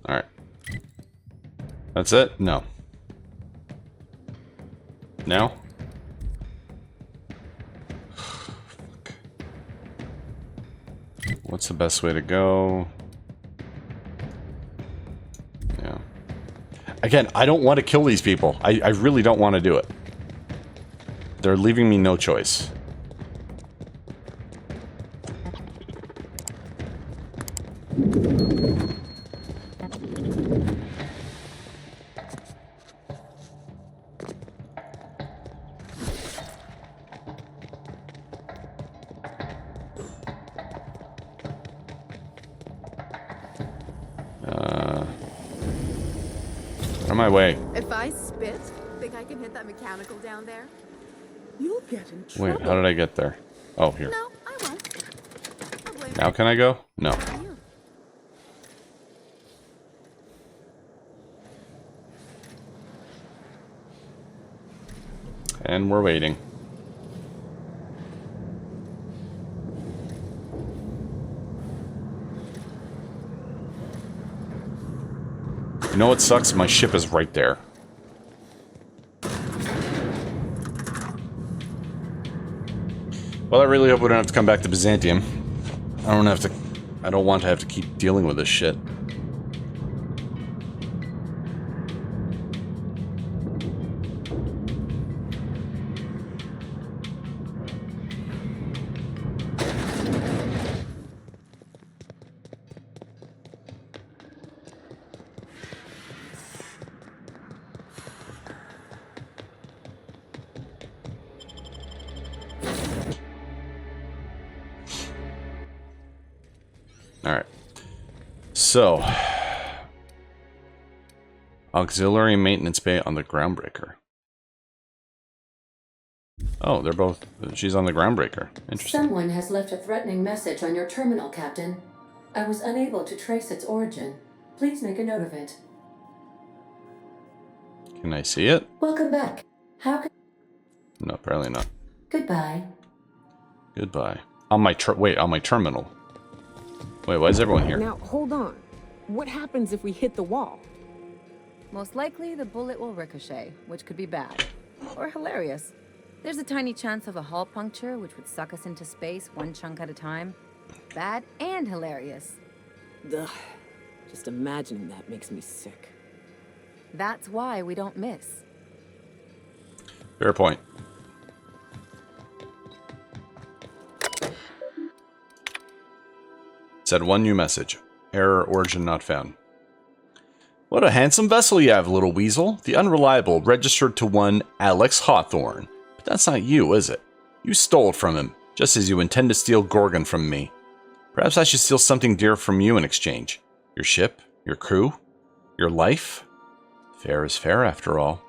Alright. That's it? No. Now? What's the best way to go? Yeah. Again, I don't want to kill these people. I really don't want to do it. They're leaving me no choice. of my way. If I spit, think I can hit that mechanical down there? You'll get in trouble. Wait, how did I get there? Oh, here. No, I won't. Now can I go? No. And we're waiting. You know what sucks? My ship is right there. Well, I really hope we don't have to come back to Byzantium. I don't want to have to keep dealing with this shit. Alright. So. Auxiliary maintenance bay on the groundbreaker. Oh, they're both... She's on the groundbreaker. Interesting. Someone has left a threatening message on your terminal, Captain. I was unable to trace its origin. Please make a note of it. Can I see it? Welcome back. How can... No, apparently not. Goodbye. Goodbye. On my terminal. Wait, why is everyone here? Now, hold on. What happens if we hit the wall? Most likely, the bullet will ricochet, which could be bad. Or hilarious. There's a tiny chance of a hull puncture, which would suck us into space one chunk at a time. Bad and hilarious. Ugh. Just imagining that makes me sick. That's why we don't miss. Fair point. Said one new message. Error origin not found. What a handsome vessel you have, little weasel. The Unreliable registered to one Alex Hawthorne. But that's not you, is it? You stole it from him, just as you intend to steal Gorgon from me. Perhaps I should steal something dear from you in exchange. Your ship? Your crew? Your life? Fair is fair, after all.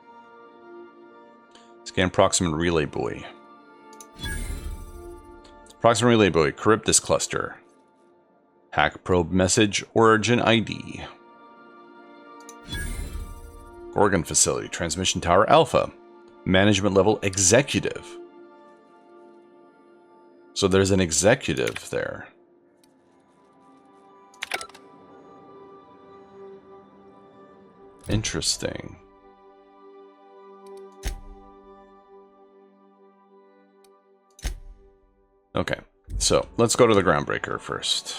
Scan proximate relay buoy. Proximate relay buoy. Charybdis cluster. Hack probe message. Origin ID. Gorgon facility. Transmission tower alpha. Management level executive. So there's an executive there. Interesting. Okay, so let's go to the groundbreaker first.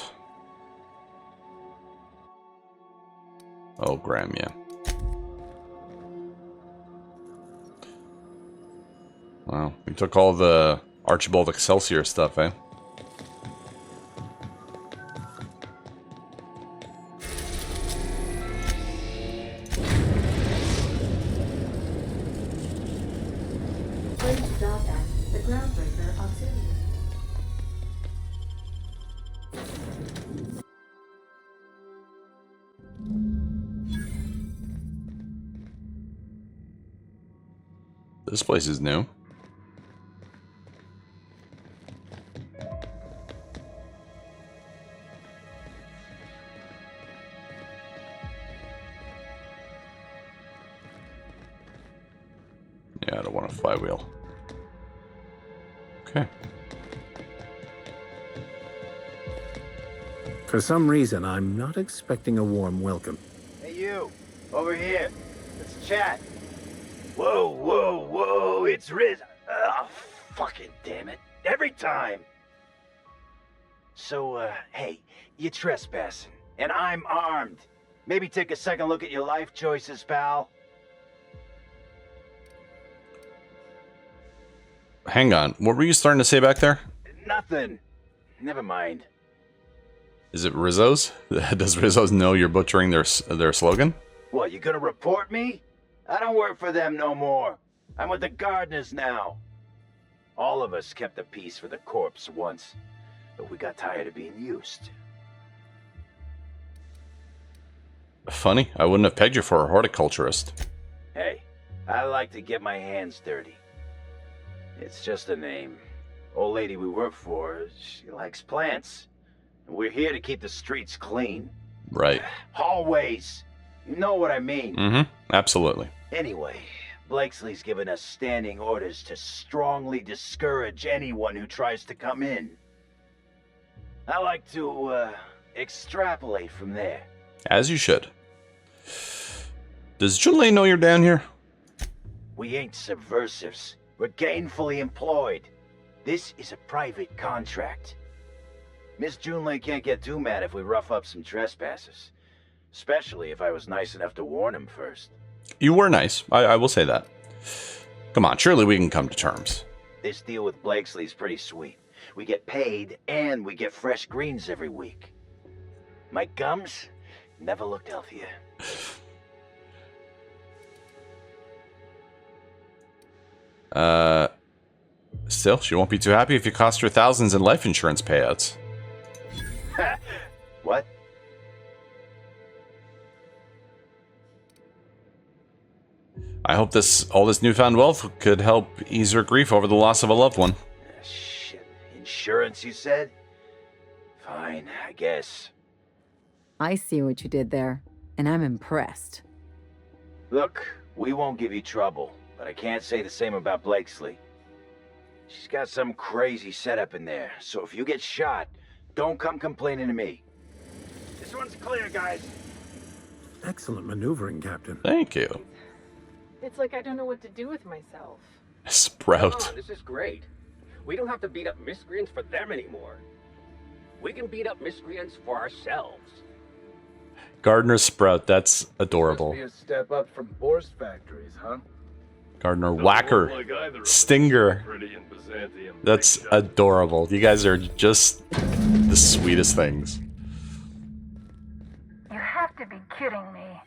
Oh, Graham, yeah. Wow, we took all the Archibald Excelsior stuff, eh? Ready to dock at the groundbreaker auxiliary. This place is new. Yeah, I don't want a flywheel. Okay. For some reason, I'm not expecting a warm welcome. Hey, you! Over here! Let's chat! Whoa, whoa, whoa! It's Riz! Oh, fucking damn it! Every time! So, hey, you're trespassing, and I'm armed. Maybe take a second look at your life choices, pal. Hang on. What were you starting to say back there? Nothing. Never mind. Is it Rizzo's? Does Rizzo's know you're butchering their slogan? What, you gonna report me? I don't work for them no more. I'm with the Gardeners now. All of us kept the peace for the corpse once, but we got tired of being used. Funny, I wouldn't have pegged you for a horticulturist. Hey, I like to get my hands dirty. It's just a name. Old lady we work for, she likes plants. And we're here to keep the streets clean. Right. Hallways. You know what I mean. Mm-hmm. Absolutely. Anyway, Blakesley's given us standing orders to strongly discourage anyone who tries to come in. I like to, extrapolate from there. As you should. Does Junlei know you're down here? We ain't subversives. We're gainfully employed. This is a private contract. Miss Junlei can't get too mad if we rough up some trespassers. Especially if I was nice enough to warn him first. You were nice. I will say that. Come on, surely we can come to terms. This deal with Blakesley's pretty sweet. We get paid, and we get fresh greens every week. My gums never looked healthier. Still, she won't be too happy if you cost her thousands in life insurance payouts. What? I hope all this newfound wealth could help ease her grief over the loss of a loved one. Shit. Insurance, you said? Fine, I guess. I see what you did there, and I'm impressed. Look, we won't give you trouble, but I can't say the same about Blakesley. She's got some crazy setup in there, so if you get shot, don't come complaining to me. This one's clear, guys. Excellent maneuvering, Captain. Thank you. It's like I don't know what to do with myself. Sprout. Oh, this is great. We don't have to beat up miscreants for them anymore. We can beat up miscreants for ourselves. Gardner Sprout, that's adorable. Must be a step up from Boar's factories, huh? Gardner Whacker. Stinger. That's adorable. You guys are just the sweetest things. You have to be kidding me.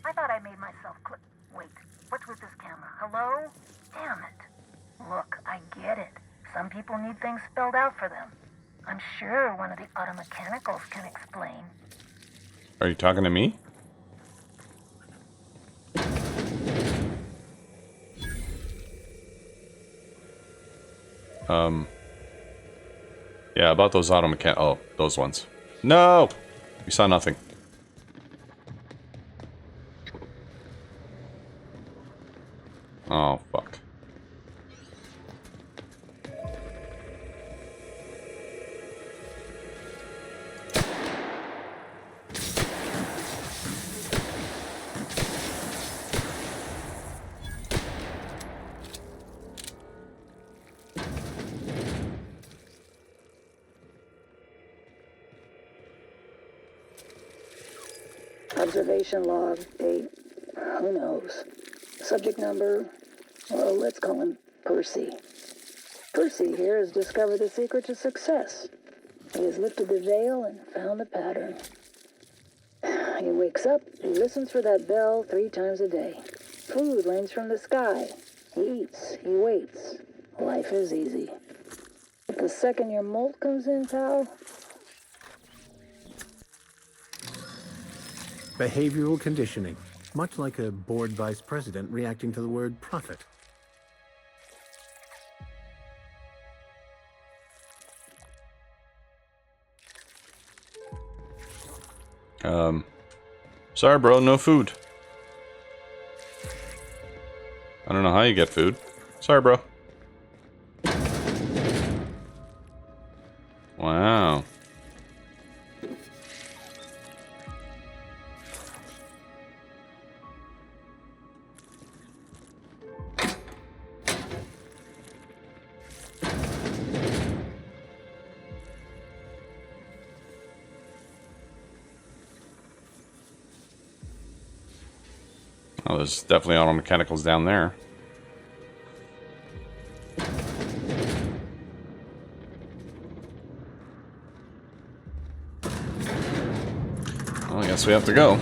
I thought I made myself click. Wait, what's with this camera? Hello? Damn it. Look, I get it. Some people need things spelled out for them. I'm sure one of the automechanicals can explain. Are you talking to me? Yeah, about those oh, those ones. No! We saw nothing. Oh, fuck. Observation log, date, who knows. Subject number, well, let's call him Percy. Percy here has discovered the secret to success. He has lifted the veil and found the pattern. He wakes up, he listens for that bell 3 times a day. Food rains from the sky. He eats, he waits. Life is easy. But the second your molt comes in, pal, Behavioral conditioning, much like a board vice president reacting to the word profit. Sorry, bro, no food. I don't know how you get food. Sorry, bro. Wow. Oh, there's definitely auto mechanicals down there. Well, I guess we have to go.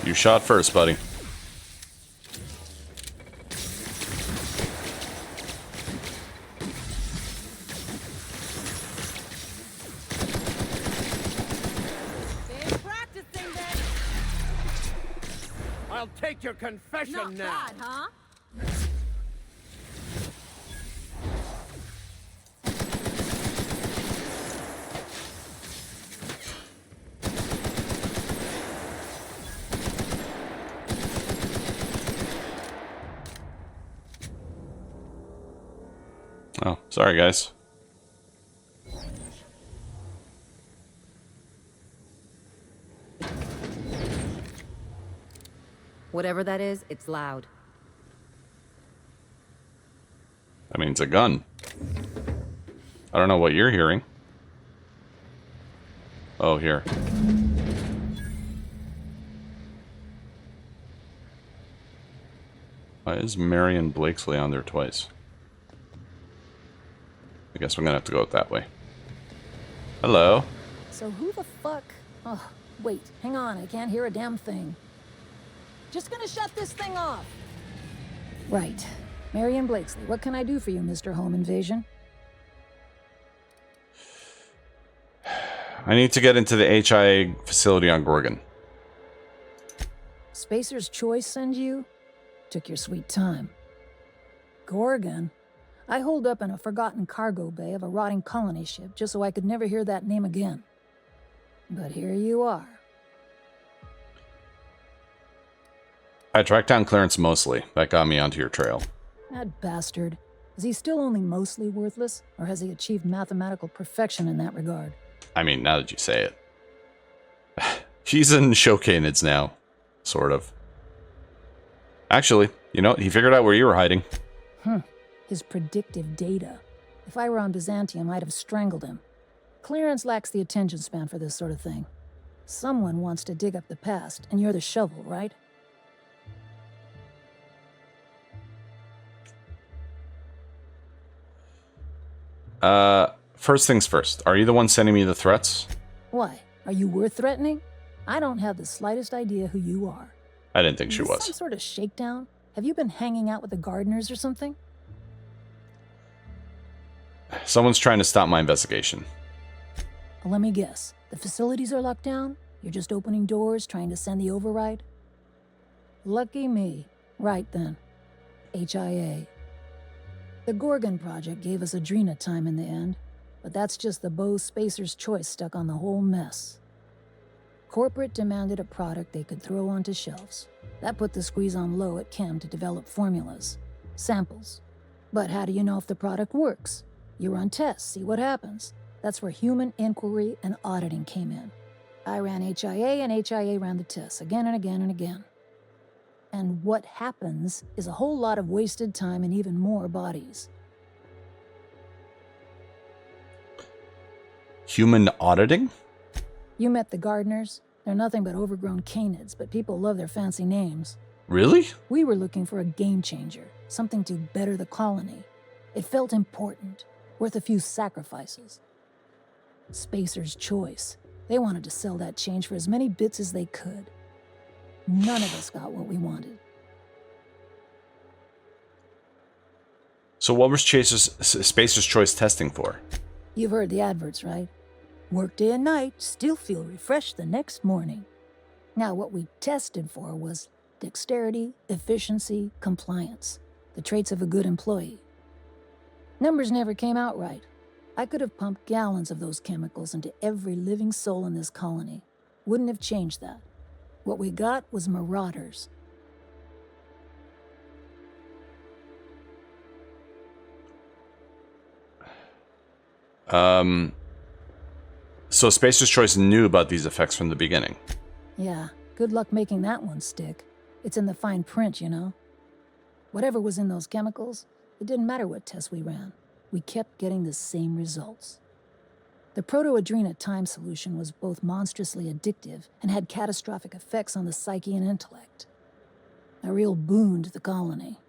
You shot first, buddy. I'll take your confession Not now. bad, huh? Oh, sorry, guys. Whatever that is, it's loud. I mean, it's a gun. I don't know what you're hearing. Oh, here. Why is Marion Blakesley on there twice? I guess we're gonna have to go it that way. Hello. So who the fuck? Oh, wait, hang on, I can't hear a damn thing. Just gonna shut this thing off. Right. Marion Blakesley, what can I do for you, Mr. Home Invasion? I need to get into the HIA facility on Gorgon. Spacer's Choice send you? Took your sweet time. Gorgon? I holed up in a forgotten cargo bay of a rotting colony ship just so I could never hear that name again. But here you are. I tracked down Clarence Mosley. That got me onto your trail. That bastard. Is he still only mostly worthless, or has he achieved mathematical perfection in that regard? I mean, now that you say it. He's in Showcanids now. Sort of. Actually, you know, he figured out where you were hiding. His predictive data. If I were on Byzantium, I'd have strangled him. Clarence lacks the attention span for this sort of thing. Someone wants to dig up the past, and you're the shovel, right? First things first. Are you the one sending me the threats? Why? Are you worth threatening? I don't have the slightest idea who you are. I didn't think Is she this was. some sort of shakedown? Have you been hanging out with the gardeners or something? Someone's trying to stop my investigation. Well, let me guess. The facilities are locked down? You're just opening doors, trying to send the override? Lucky me. Right then. HIA. The Gorgon project gave us Adrena time in the end, but that's just the Bo Spacer's Choice stuck on the whole mess. Corporate demanded a product they could throw onto shelves. That put the squeeze on low at Chem to develop formulas, samples. But how do you know if the product works? You run tests, see what happens. That's where human inquiry and auditing came in. I ran HIA, and HIA ran the tests again and again and again. And what happens is a whole lot of wasted time and even more bodies. Human auditing? You met the gardeners. They're nothing but overgrown canids, but people love their fancy names. Really? We were looking for a game changer, something to better the colony. It felt important, worth a few sacrifices. Spacer's Choice. They wanted to sell that change for as many bits as they could. None of us got what we wanted. So what was Spacer's Choice testing for? You've heard the adverts, right? Work day and night, still feel refreshed the next morning. Now, what we tested for was dexterity, efficiency, compliance. The traits of a good employee. Numbers never came out right. I could have pumped gallons of those chemicals into every living soul in this colony. Wouldn't have changed that. What we got was marauders. So Spacer's Choice knew about these effects from the beginning. Yeah, good luck making that one stick. It's in the fine print, you know. Whatever was in those chemicals, it didn't matter what tests we ran. We kept getting the same results. The proto-Adrena time solution was both monstrously addictive and had catastrophic effects on the psyche and intellect. A real boon to the colony.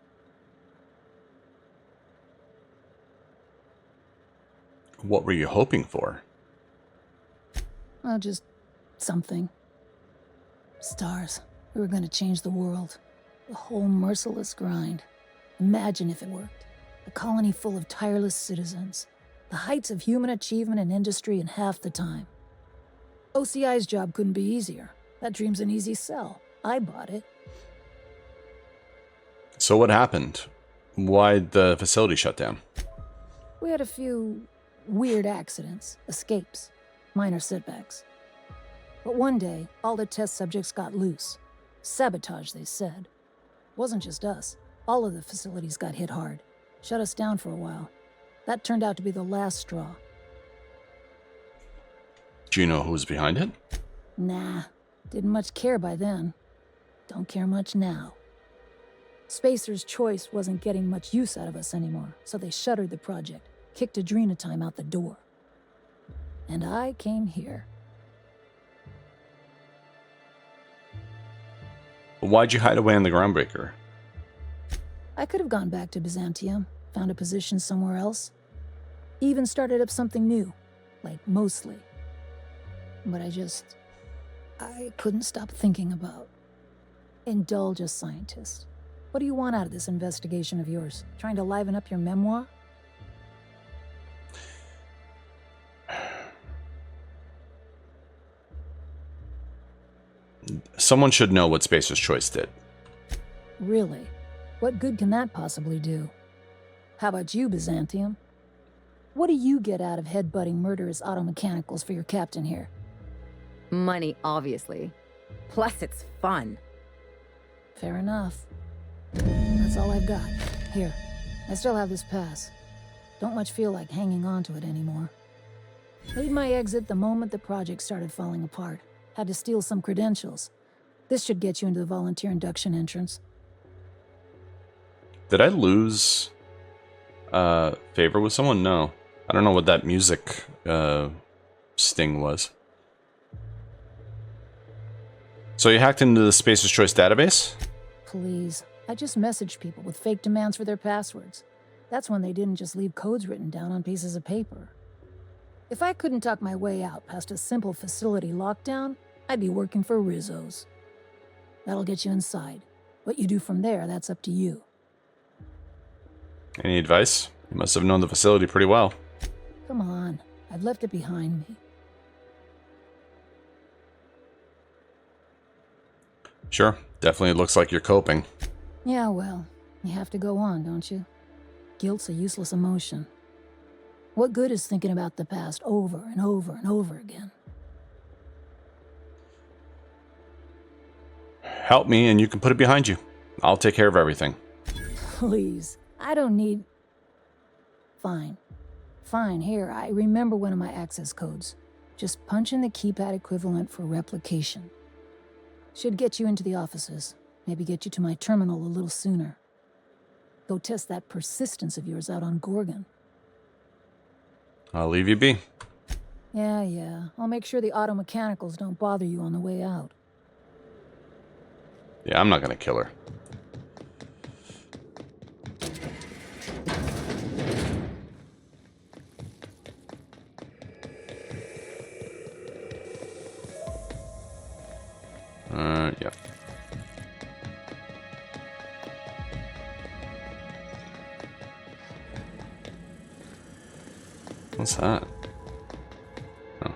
What were you hoping for? Well, just something. Stars. We were going to change the world. The whole merciless grind. Imagine if it worked. A colony full of tireless citizens. The heights of human achievement and industry in half the time. OCI's job couldn't be easier. That dream's an easy sell. I bought it. So what happened? Why'd the facility shut down? We had a few weird accidents, escapes, minor setbacks. But one day, all the test subjects got loose. Sabotage, they said. Wasn't just us. All of the facilities got hit hard. Shut us down for a while. That turned out to be the last straw. Do you know who's behind it? Nah, didn't much care by then. Don't care much now. Spacer's Choice wasn't getting much use out of us anymore, so they shuttered the project, kicked Adrenatime out the door. And I came here. Why'd you hide away on the Groundbreaker? I could have gone back to Byzantium, found a position somewhere else. Even started up something new, like Mostly. But I couldn't stop thinking about. Indulge a scientist. What do you want out of this investigation of yours? Trying to liven up your memoir? Someone should know what Spacer's Choice did. Really? What good can that possibly do? How about you, Byzantium? What do you get out of headbutting murderous automechanicals for your captain here? Money, obviously. Plus, it's fun. Fair enough. That's all I've got. Here, I still have this pass. Don't much feel like hanging on to it anymore. Made my exit the moment the project started falling apart. Had to steal some credentials. This should get you into the volunteer induction entrance. Did I lose favor with someone? No. I don't know what that music sting was. So you hacked into the Spacer's Choice database? Please. I just messaged people with fake demands for their passwords. That's when they didn't just leave codes written down on pieces of paper. If I couldn't talk my way out past a simple facility lockdown, I'd be working for Rizzo's. That'll get you inside. What you do from there, that's up to you. Any advice? You must have known the facility pretty well. Come on, I've left it behind me. Sure, definitely looks like you're coping. Yeah, well, you have to go on, don't you? Guilt's a useless emotion. What good is thinking about the past over and over and over again? Help me and you can put it behind you. I'll take care of everything. Please, I don't need... Fine. Fine, here, I remember one of my access codes. Just punch in the keypad equivalent for replication. Should get you into the offices. Maybe get you to my terminal a little sooner. Go test that persistence of yours out on Gorgon. I'll leave you be. Yeah. I'll make sure the automechanicals don't bother you on the way out. Yeah, I'm not gonna kill her. Yeah. What's that? Oh.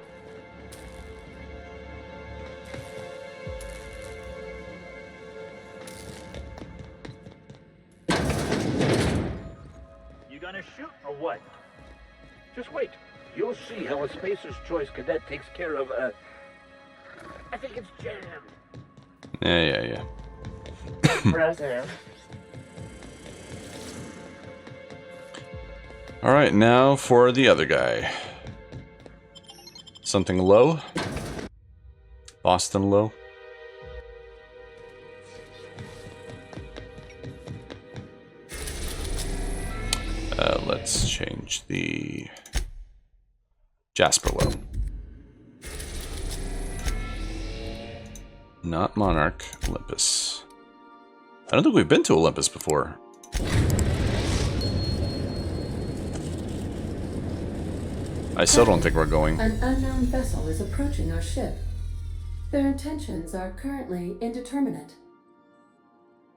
You gonna shoot or what? Just wait. You'll see how a Spacer's Choice cadet takes care of, I think it's jammed. Yeah. Brother. Alright, now for the other guy. Something low? Boston low? Let's change the Jasper low. Not Monarch, Olympus. I don't think we've been to Olympus before. I still don't think we're going. An unknown vessel is approaching our ship. Their intentions are currently indeterminate.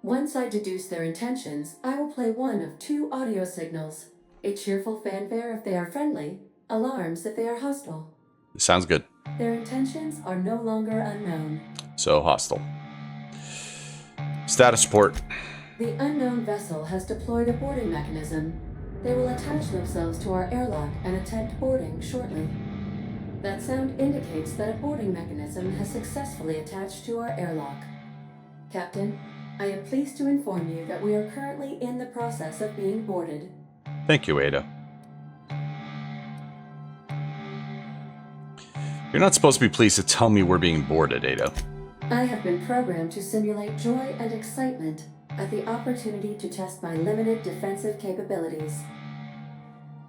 Once I deduce their intentions, I will play one of two audio signals. A cheerful fanfare if they are friendly, alarms if they are hostile. Sounds good. Their intentions are no longer unknown. So hostile. Status report. The unknown vessel has deployed a boarding mechanism. They will attach themselves to our airlock and attempt boarding shortly. That sound indicates that a boarding mechanism has successfully attached to our airlock. Captain, I am pleased to inform you that we are currently in the process of being boarded. Thank you, Ada. You're not supposed to be pleased to tell me we're being boarded, Ada. I have been programmed to simulate joy and excitement at the opportunity to test my limited defensive capabilities.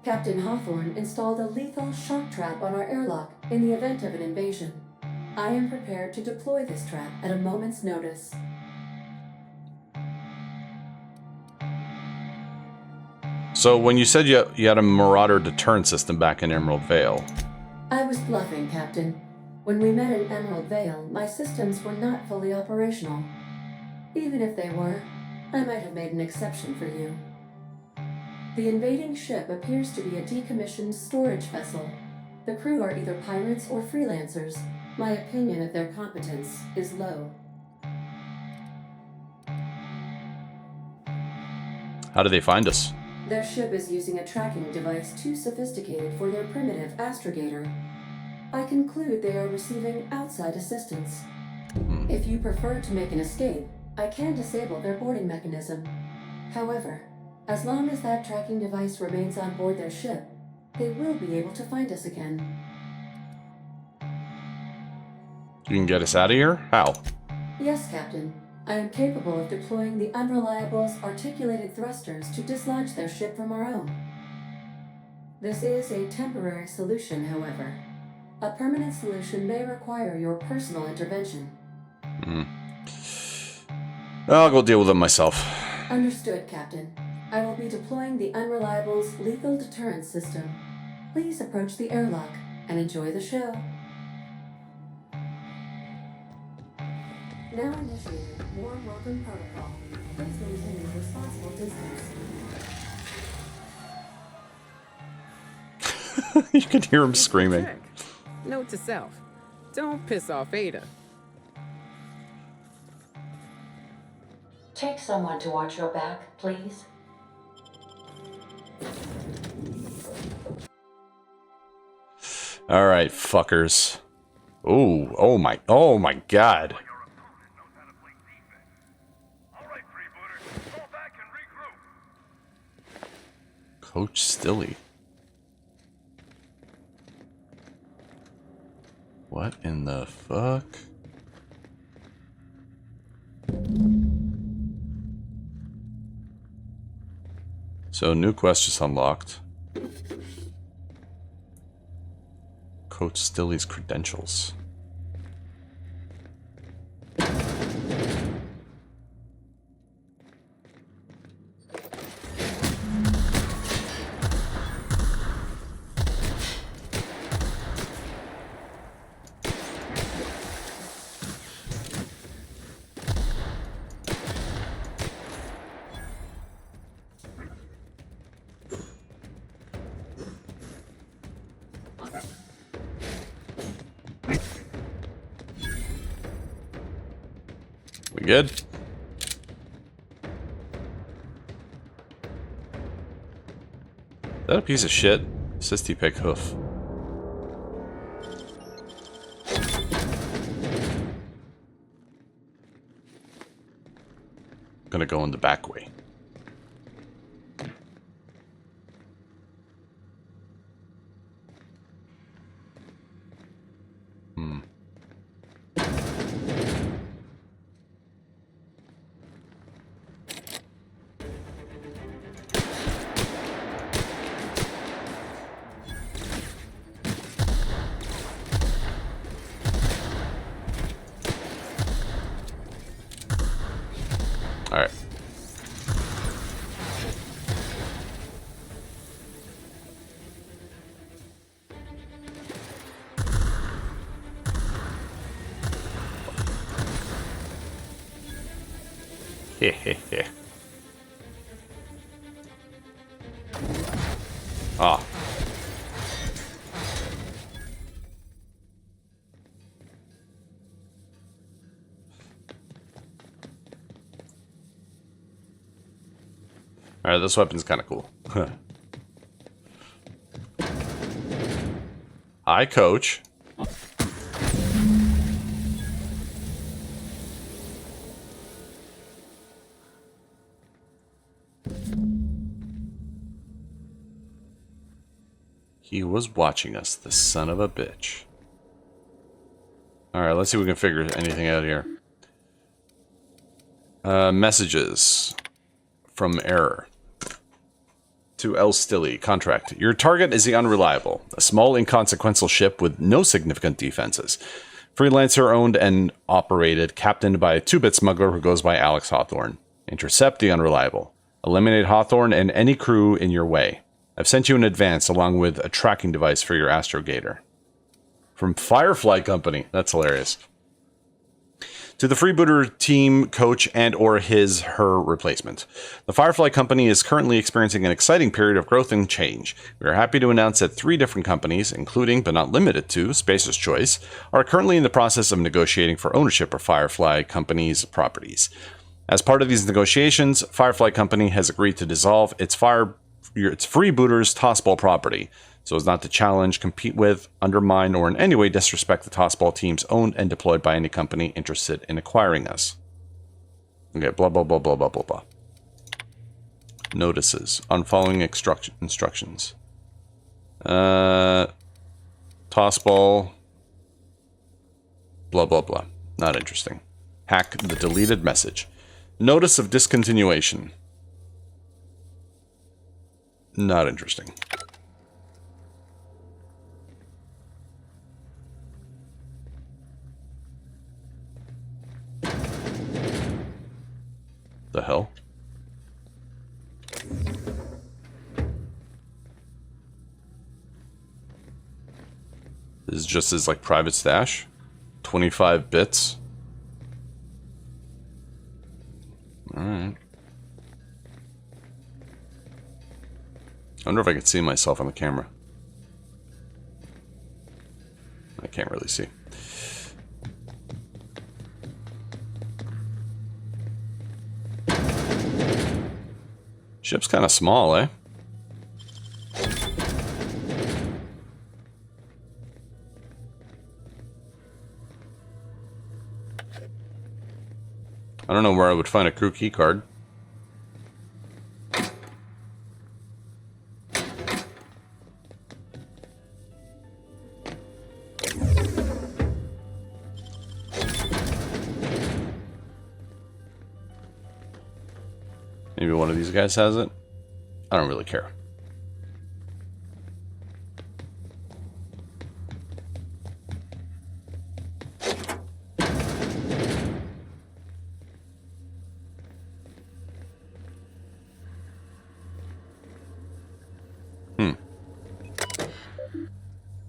Captain Hawthorne installed a lethal shock trap on our airlock in the event of an invasion. I am prepared to deploy this trap at a moment's notice. So when you said you had a Marauder deterrent system back in Emerald Vale... I was bluffing, Captain. When we met in Emerald Vale, my systems were not fully operational. Even if they were, I might have made an exception for you. The invading ship appears to be a decommissioned storage vessel. The crew are either pirates or freelancers. My opinion of their competence is low. How did they find us? Their ship is using a tracking device too sophisticated for their primitive astrogator. I conclude they are receiving outside assistance. If you prefer to make an escape, I can disable their boarding mechanism. However, as long as that tracking device remains on board their ship, they will be able to find us again. You can get us out of here? How? Yes, Captain. I am capable of deploying the Unreliable's articulated thrusters to dislodge their ship from our own. This is a temporary solution, however. A permanent solution may require your personal intervention. I'll go deal with them myself. Understood, Captain. I will be deploying the Unreliable's lethal deterrence system. Please approach the airlock and enjoy the show. Now initiated. Warm welcome protocol. Please maintain a responsible distance. You can hear him screaming. Check. Note to self, don't piss off Ada. Take someone to watch your back, please. All right, fuckers. Ooh, oh my god. Coach Stilly. What in the fuck? So, new quest just unlocked. Coach Stilly's credentials. We good? Is that a piece of shit? Sisty Pig Hoof. Gonna go in the back way. Alright. Hehehe. Ah. Alright, this weapon's kind of cool. Hi, Coach. He was watching us, the son of a bitch. Alright, let's see if we can figure anything out here. Messages from Error. To L. Stilly, contract. Your target is the Unreliable, a small inconsequential ship with no significant defenses. Freelancer owned and operated, captained by a 2-bit smuggler who goes by Alex Hawthorne. Intercept the Unreliable. Eliminate Hawthorne and any crew in your way. I've sent you in advance along with a tracking device for your astrogator. From Firefly Company. That's hilarious. To the freebooter team, coach, and or her replacement. The Firefly Company is currently experiencing an exciting period of growth and change. We are happy to announce that 3 different companies, including but not limited to Spacer's Choice, are currently in the process of negotiating for ownership of Firefly Company's properties. As part of these negotiations, Firefly Company has agreed to dissolve its freebooters tossball property, so as not to challenge, compete with, undermine, or in any way disrespect the tossball teams owned and deployed by any company interested in acquiring us. Okay, blah, blah, blah, blah, blah, blah, blah. Notices on following instructions. Tossball. Blah, blah, blah. Not interesting. Hack the deleted message. Notice of discontinuation. Not interesting. The hell? This is just his like private stash. 25 bits. Alright. I wonder if I can see myself on the camera. I can't really see. Ship's kind of small, eh? I don't know where I would find a crew key card. Maybe one of these guys has it. I don't really care.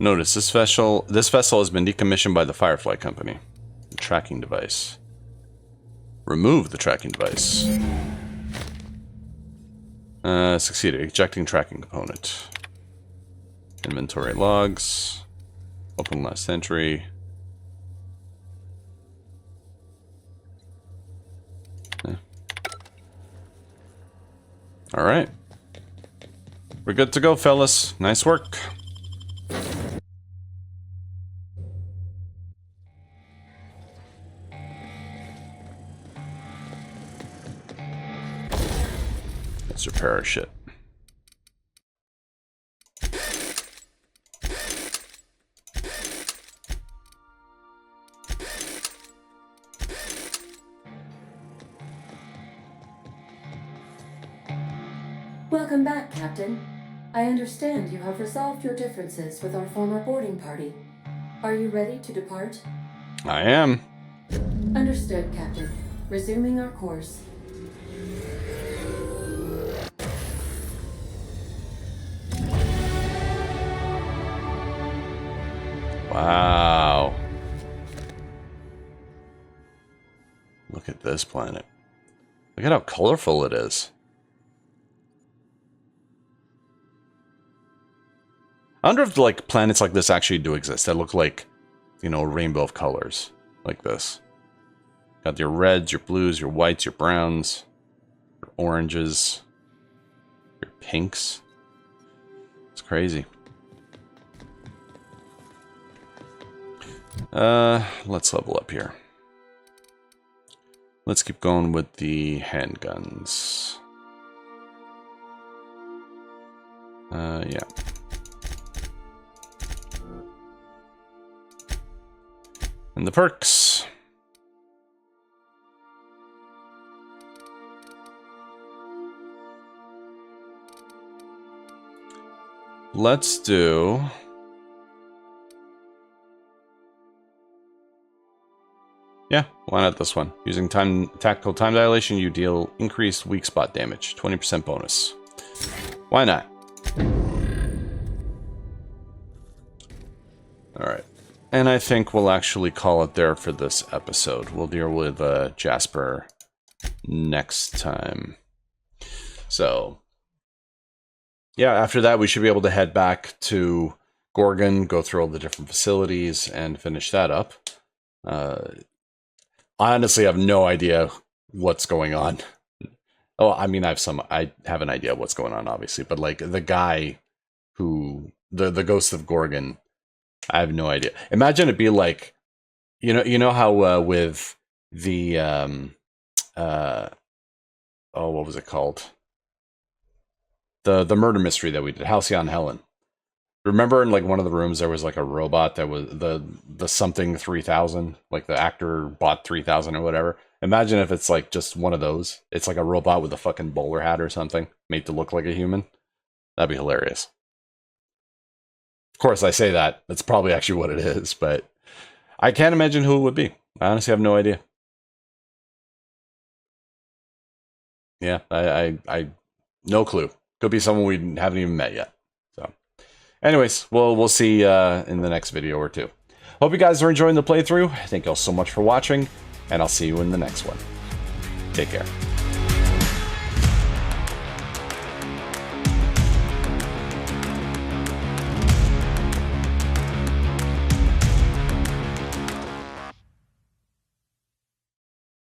Notice this vessel has been decommissioned by the Firefly Company. The tracking device. Remove the tracking device. Succeeded. Ejecting tracking component. Inventory logs. Open last entry. Alright. We're good to go, fellas. Nice work. Let's repair our shit. Welcome back, Captain. I understand you have resolved your differences with our former boarding party. Are you ready to depart? I am. Understood, Captain. Resuming our course. Wow. Look at this planet. Look at how colorful it is. I wonder if like planets like this actually do exist that look like, you know, a rainbow of colors like this. Got your reds, your blues, your whites, your browns, your oranges. pinks. It's crazy. Let's level up here. Let's keep going with the handguns. Yeah. And the perks. Let's do... Yeah, why not this one? Using tactical time dilation, you deal increased weak spot damage. 20% bonus. Why not? Alright. And I think we'll actually call it there for this episode. We'll deal with Jasper next time. So, yeah, after that we should be able to head back to Gorgon, go through all the different facilities, and finish that up. I honestly have no idea what's going on. Oh, I mean, I have an idea what's going on, obviously, but like the guy who, the ghost of Gorgon, I have no idea. Imagine it be like, you know how with the oh, what was it called? The murder mystery that we did, Halcyon Helen. Remember in like one of the rooms there was like a robot that was the something 3000, like the actor bought 3000 or whatever. Imagine if it's like just one of those. It's like a robot with a fucking bowler hat or something, made to look like a human. That'd be hilarious. Of course, I say that. That's probably actually what it is, but I can't imagine who it would be. I honestly have no idea. Yeah, I no clue. Could be someone we haven't even met yet. So, anyways, we'll see in the next video or two. Hope you guys are enjoying the playthrough. Thank you all so much for watching, and I'll see you in the next one. Take care.